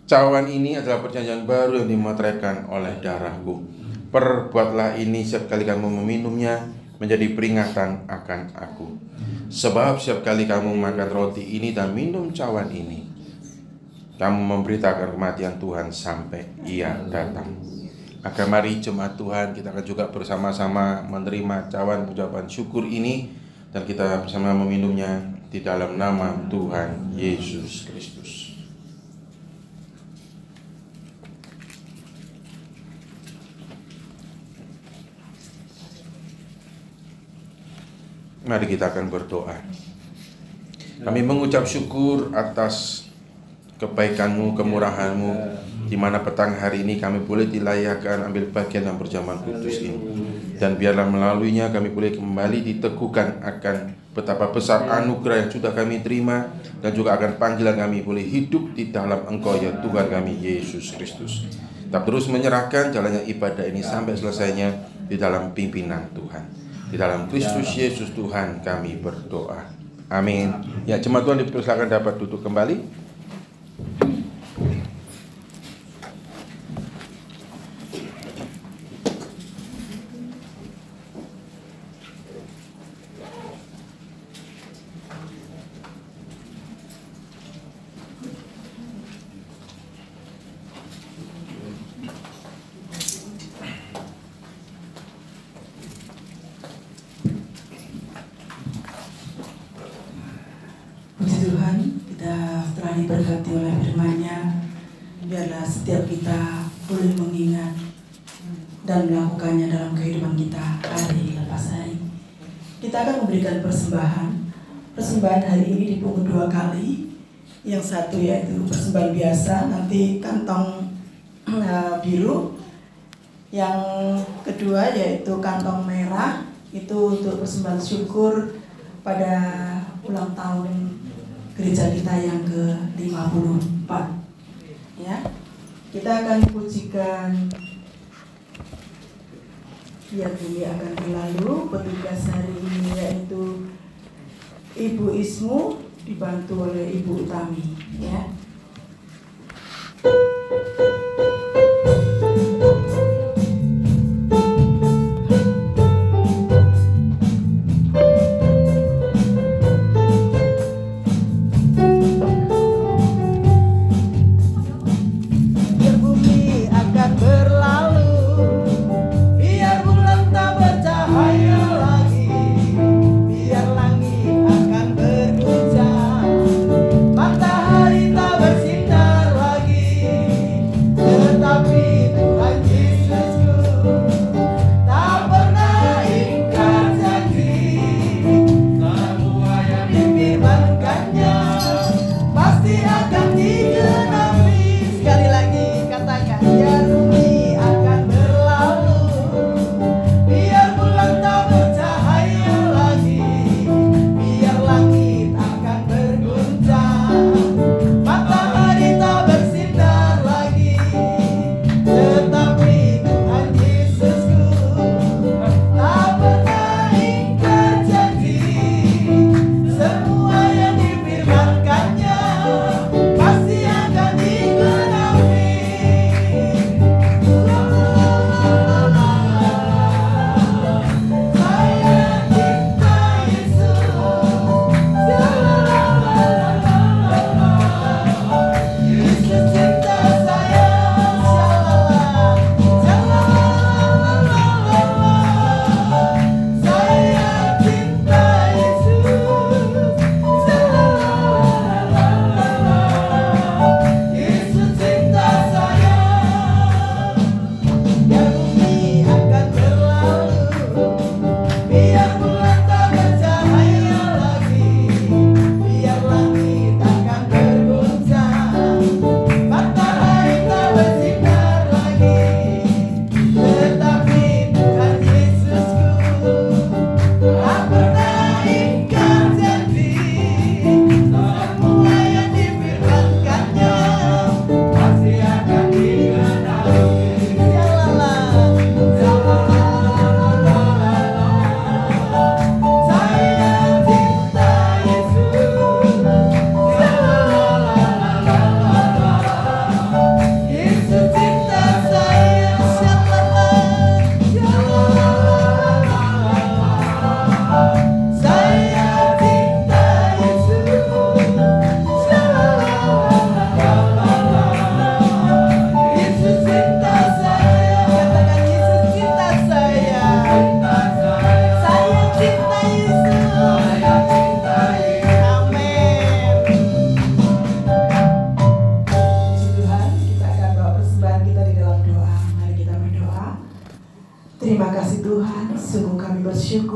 "Cawan ini adalah perjanjian baru yang dimeteraikan oleh darahku. Perbuatlah ini setiap kali kamu meminumnya menjadi peringatan akan aku. Sebab setiap kali kamu makan roti ini dan minum cawan ini, kamu memberitakan kematian Tuhan sampai Ia datang." Maka mari jemaat Tuhan, kita akan juga bersama-sama menerima cawan ucapan syukur ini, dan kita bersama meminumnya di dalam nama Tuhan Yesus Kristus. Mari kita akan berdoa. Kami mengucap syukur atas kebaikan-Mu, kemurahan-Mu, di mana petang hari ini kami boleh dilayakkan ambil bagian dalam perjamuan kudus ini. Dan biarlah melaluinya kami boleh kembali diteguhkan akan betapa besar anugerah yang sudah kami terima, dan juga akan panggilan kami boleh hidup di dalam Engkau ya Tuhan kami Yesus Kristus. Kita terus menyerahkan jalannya ibadah ini sampai selesainya di dalam pimpinan Tuhan. Di dalam Kristus Yesus Tuhan kami berdoa. Amin. Ya, jemaat Tuhan dipersilakan dapat duduk kembali. Diberkati oleh firman-Nya, biarlah setiap kita boleh mengingat dan melakukannya dalam kehidupan kita hari lepas hari. Kita akan memberikan persembahan hari ini dipungut 2 kali. Yang satu yaitu persembahan biasa, nanti kantong biru. Yang kedua yaitu kantong merah, itu untuk persembahan syukur pada ulang tahun gereja kita yang ke-54. Ya. Kita akan pujikan Biar Bumi Akan Berlalu. Petugas hari ini yaitu Ibu Ismu dibantu oleh Ibu Utami, ya. Matahari tak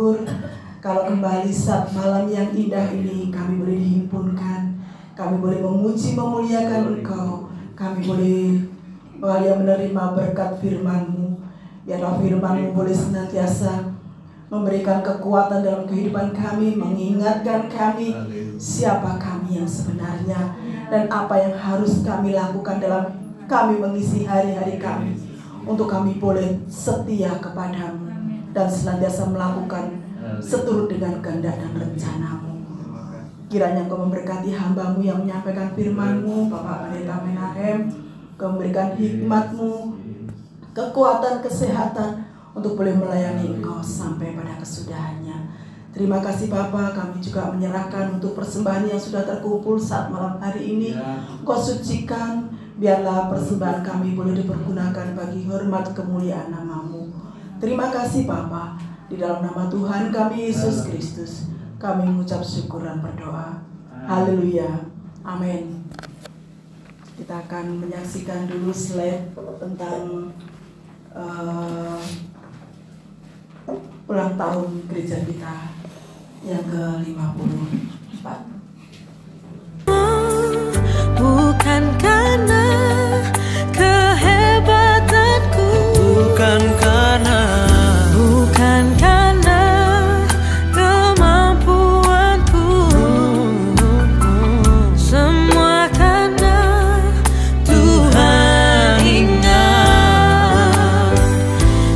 bersyukur kalau kembali saat malam yang indah ini kami boleh dihimpunkan, kami boleh memuji memuliakan Engkau, kami boleh menerima berkat firman-Mu. Biarlah firman-Mu boleh senantiasa memberikan kekuatan dalam kehidupan kami, mengingatkan kami siapa kami yang sebenarnya dan apa yang harus kami lakukan dalam kami mengisi hari-hari kami, untuk kami boleh setia kepadamu dan senantiasa melakukan seturut dengan kehendak dan rencana-Mu. Kiranya Engkau memberkati hamba-Mu yang menyampaikan firman-Mu, Bapak Pendeta Menahem, Engkau memberikan hikmat-Mu, kekuatan, kesehatan untuk boleh melayani Engkau sampai pada kesudahannya. Terima kasih Bapa, kami juga menyerahkan untuk persembahan yang sudah terkumpul saat malam hari ini. Engkau sucikan, biarlah persembahan kami boleh dipergunakan bagi hormat kemuliaan nama-Mu. Terima kasih Bapa, di dalam nama Tuhan kami Yesus Kristus, kami mengucap syukur dan berdoa. Haleluya, amin. Kita akan menyaksikan dulu slide tentang ulang tahun gereja kita yang ke-54. Bukan karena kehebatanku, bukan karena kemampuanku, semua karena Tuhan ingat,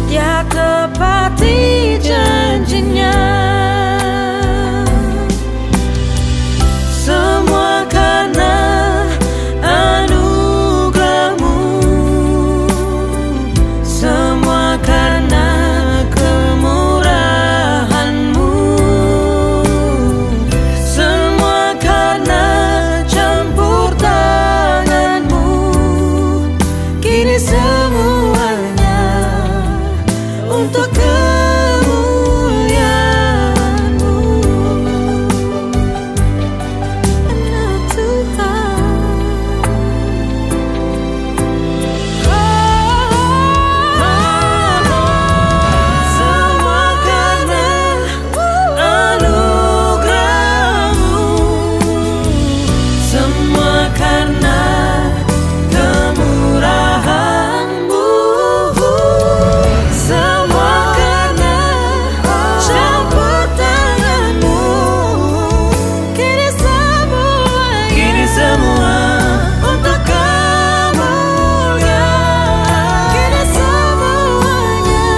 Dia tepati janjinya. Semua karena anugerah-Mu, semua karena kemurahan-Mu, semua karena campur tangan-Mu. Kini semuanya untuk kemuliaan-Mu, Anak Tuhan. Semua karena anugerah-Mu, semua karena kemurahan-Mu, semua karena campur tangan-Mu. Kini semua untuk kemuliaan. Kini semuanya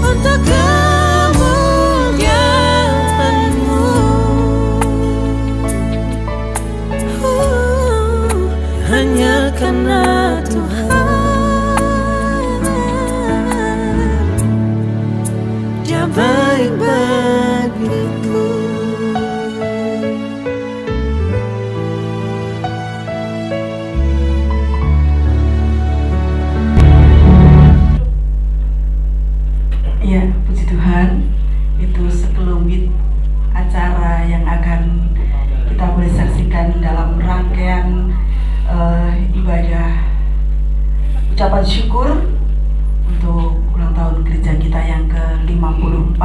untuk kemuliaan-Mu. Hanya karena Tuhan, Dia baik bagiku. Ya, puji Tuhan, itu sekelumit acara yang akan kita boleh saksikan dalam rangkaian ibadah ucapan syukur untuk ulang tahun gereja kita yang ke-54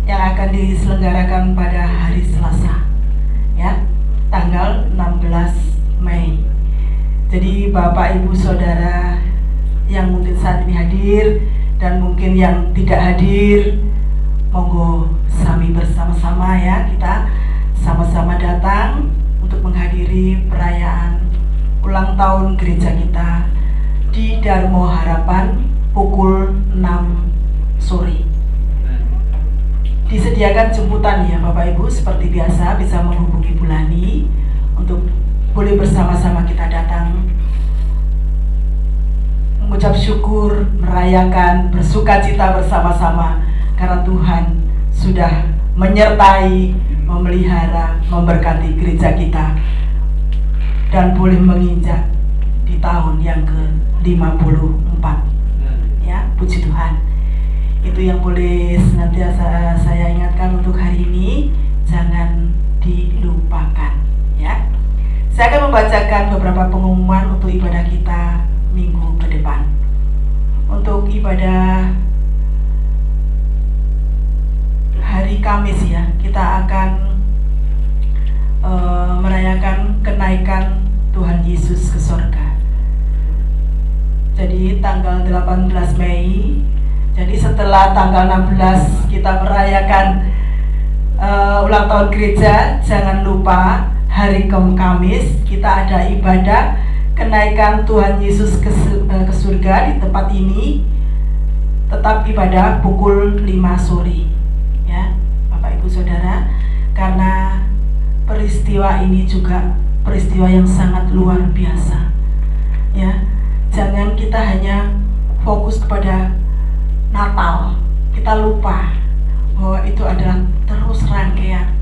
yang akan diselenggarakan pada hari Selasa, ya, tanggal 16 Mei. Jadi Bapak Ibu Saudara yang mungkin saat ini hadir dan mungkin yang tidak hadir, monggo sami bersama-sama ya, kita sama-sama datang untuk menghadiri perayaan ulang tahun gereja kita di Darmo Harapan pukul 6 sore. Disediakan jemputan ya Bapak Ibu, seperti biasa bisa menghubungi Bulani untuk boleh bersama-sama kita datang mengucap syukur, merayakan, bersukacita bersama-sama karena Tuhan sudah menyertai, memelihara, memberkati gereja kita dan boleh menginjak di tahun yang ke-54. Ya, puji Tuhan. Itu yang boleh senantiasa saya ingatkan untuk hari ini, jangan dilupakan ya. Saya akan membacakan beberapa pengumuman untuk ibadah kita minggu ke depan. Untuk ibadah Kamis ya, kita akan merayakan kenaikan Tuhan Yesus ke surga. Jadi tanggal 18 Mei, jadi setelah tanggal 16 kita merayakan ulang tahun gereja, jangan lupa hari Kamis kita ada ibadah kenaikan Tuhan Yesus ke surga di tempat ini. Tetap ibadah pukul 5 sore ya Bapak Ibu Saudara, karena peristiwa ini juga peristiwa yang sangat luar biasa ya. Jangan kita hanya fokus kepada Natal, kita lupa bahwa itu adalah terus rangkaian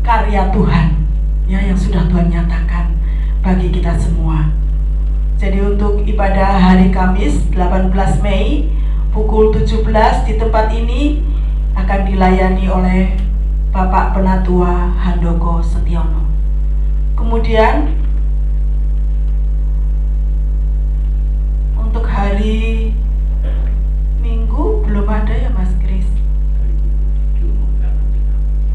karya Tuhan ya, yang sudah Tuhan nyatakan bagi kita semua. Jadi untuk ibadah hari Kamis 18 Mei pukul 17 di tempat ini akan dilayani oleh Bapak Penatua Handoko Setiono. Kemudian untuk hari Minggu belum ada ya Mas Kris?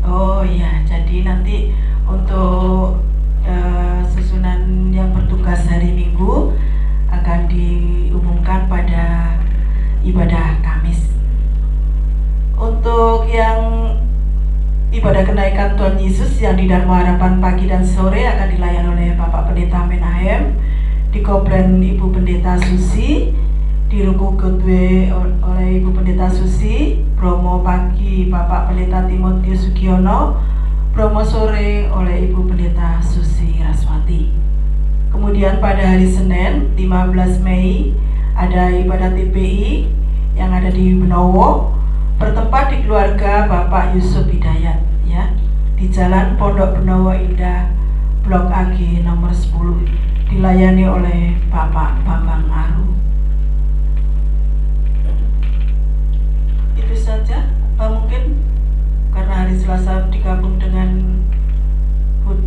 Oh iya, jadi nanti untuk susunan yang bertugas hari Minggu akan diumumkan pada ibadah Kamis. Untuk yang ibadah kenaikan Tuhan Yesus yang di Dharma Harapan pagi dan sore akan dilayani oleh Bapak Pendeta Menahem, di Koblen Ibu Pendeta Susi, di Ruku Kedue oleh Ibu Pendeta Susi, Bromo pagi Bapak Pendeta Timotius Sugiono, Bromo sore oleh Ibu Pendeta Susi Raswati. Kemudian pada hari Senin 15 Mei ada ibadah TPI yang ada di Benowo, bertempat di keluarga Bapak Yusuf Hidayat ya, di Jalan Pondok Benowo Indah, Blok AG nomor 10, dilayani oleh Bapak Bambang Aru. Itu saja, mungkin karena hari Selasa digabung dengan HUT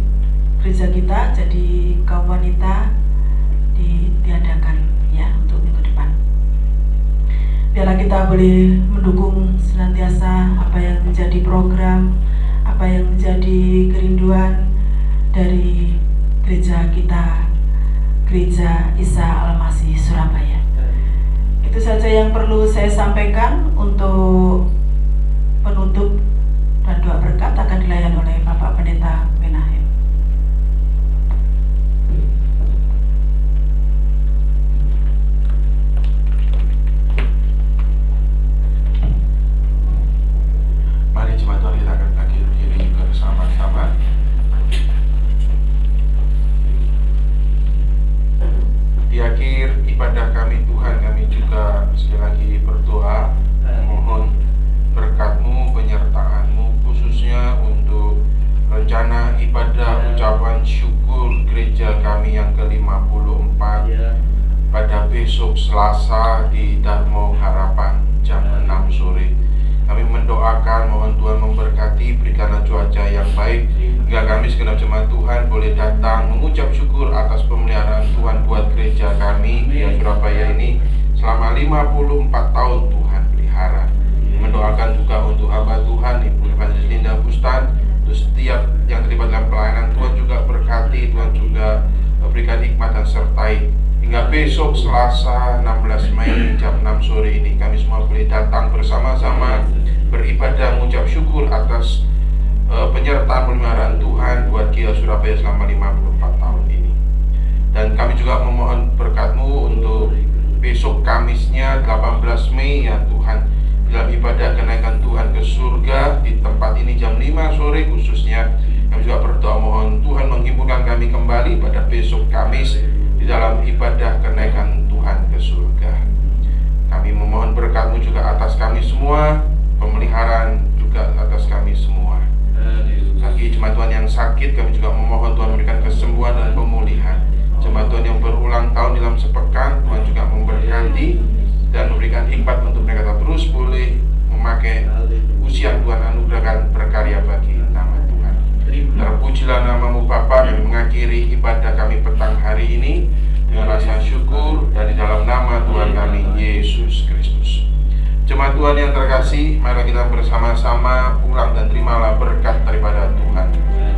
gereja kita, jadi kaum wanita ditiadakan ya untuk minggu depan. Biarlah kita boleh mendukung senantiasa apa yang menjadi program, apa yang menjadi kerinduan dari gereja kita, Gereja Isa Al-Masih Surabaya. Itu saja yang perlu saya sampaikan. Untuk penutup dan doa berkat akan dilayani oleh Bapak Pendeta Menahem. Mari jemaat Tuhan kita akan berdiri bersama-sama. Di akhir ibadah kami Tuhan, kami juga sekali lagi berdoa mohon berkat-Mu, penyertaan-Mu, khususnya untuk rencana ibadah ucapan syukur gereja kami yang ke-54 pada besok Selasa di Dharma Harapan jam 6 sore. Kami mendoakan mohon Tuhan memberkati, berikanlah cuaca yang baik hingga kami segenap jemaat Tuhan boleh datang mengucap syukur atas pemeliharaan Tuhan buat gereja kami di Surabaya ini selama 54 tahun Tuhan pelihara. Mendoakan juga untuk hamba Tuhan Ibu Evangelis Linda Bustan, untuk setiap yang terlibat dalam pelayanan. Tuhan juga berkati, Tuhan juga berikan hikmat dan sertai hingga besok Selasa 16 Mei jam 6 sore ini kami semua boleh datang bersama-sama beribadah mengucap syukur atas penyertaan pemeliharaan Tuhan buat GIA Surabaya selama 54 tahun ini. Dan kami juga memohon berkat-Mu untuk besok Kamisnya 18 Mei ya Tuhan, dalam ibadah kenaikan Tuhan ke surga di tempat ini jam 5 sore khususnya. Kami juga berdoa mohon Tuhan menghimpunkan kami kembali pada besok Kamis di dalam ibadah kenaikan Tuhan ke surga. Kami memohon berkat-Mu juga atas kami semua, pemeliharaan juga atas kami semua. Bagi jemaat Tuhan yang sakit, kami juga memohon Tuhan memberikan kesembuhan dan pemulihan. Jemaat Tuhan yang berulang tahun dalam sepekan, Tuhan juga memberkati dan memberikan hikmat untuk mereka terus boleh memakai usia Tuhan anugerahkan berkarya bagi nama Tuhan. Terpujilah nama-Mu Bapa. Kami mengakhiri ibadah kami petang hari ini dengan rasa syukur dan di dalam nama Tuhan kami Yesus Kristus. Jemaat Tuhan yang terkasih, mari kita kita bersama-sama pulang dan terimalah berkat daripada Tuhan,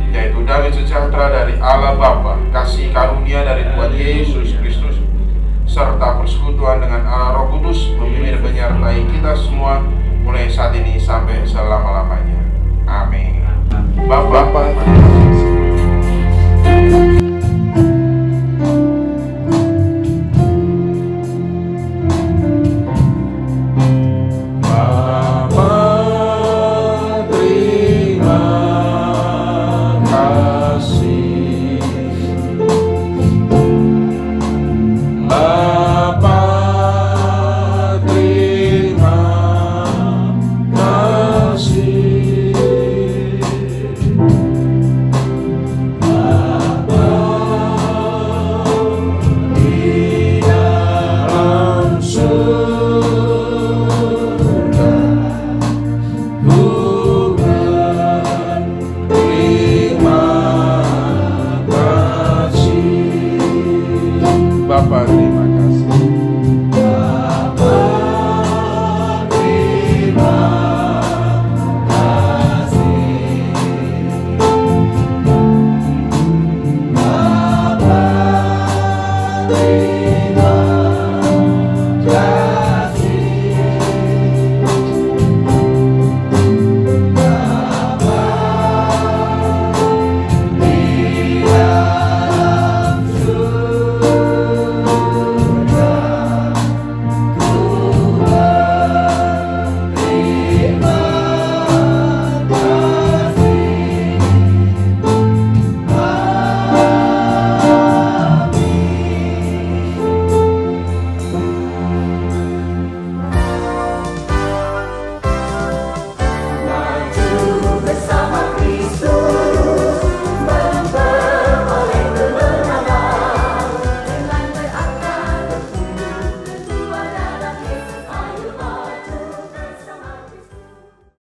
yaitu damai sejahtera dari Allah Bapa, kasih karunia dari Tuhan Yesus Kristus, serta persekutuan dengan Allah Roh Kudus memimpin dan menyertai kita semua mulai saat ini sampai selama-lamanya. Amin. Bapa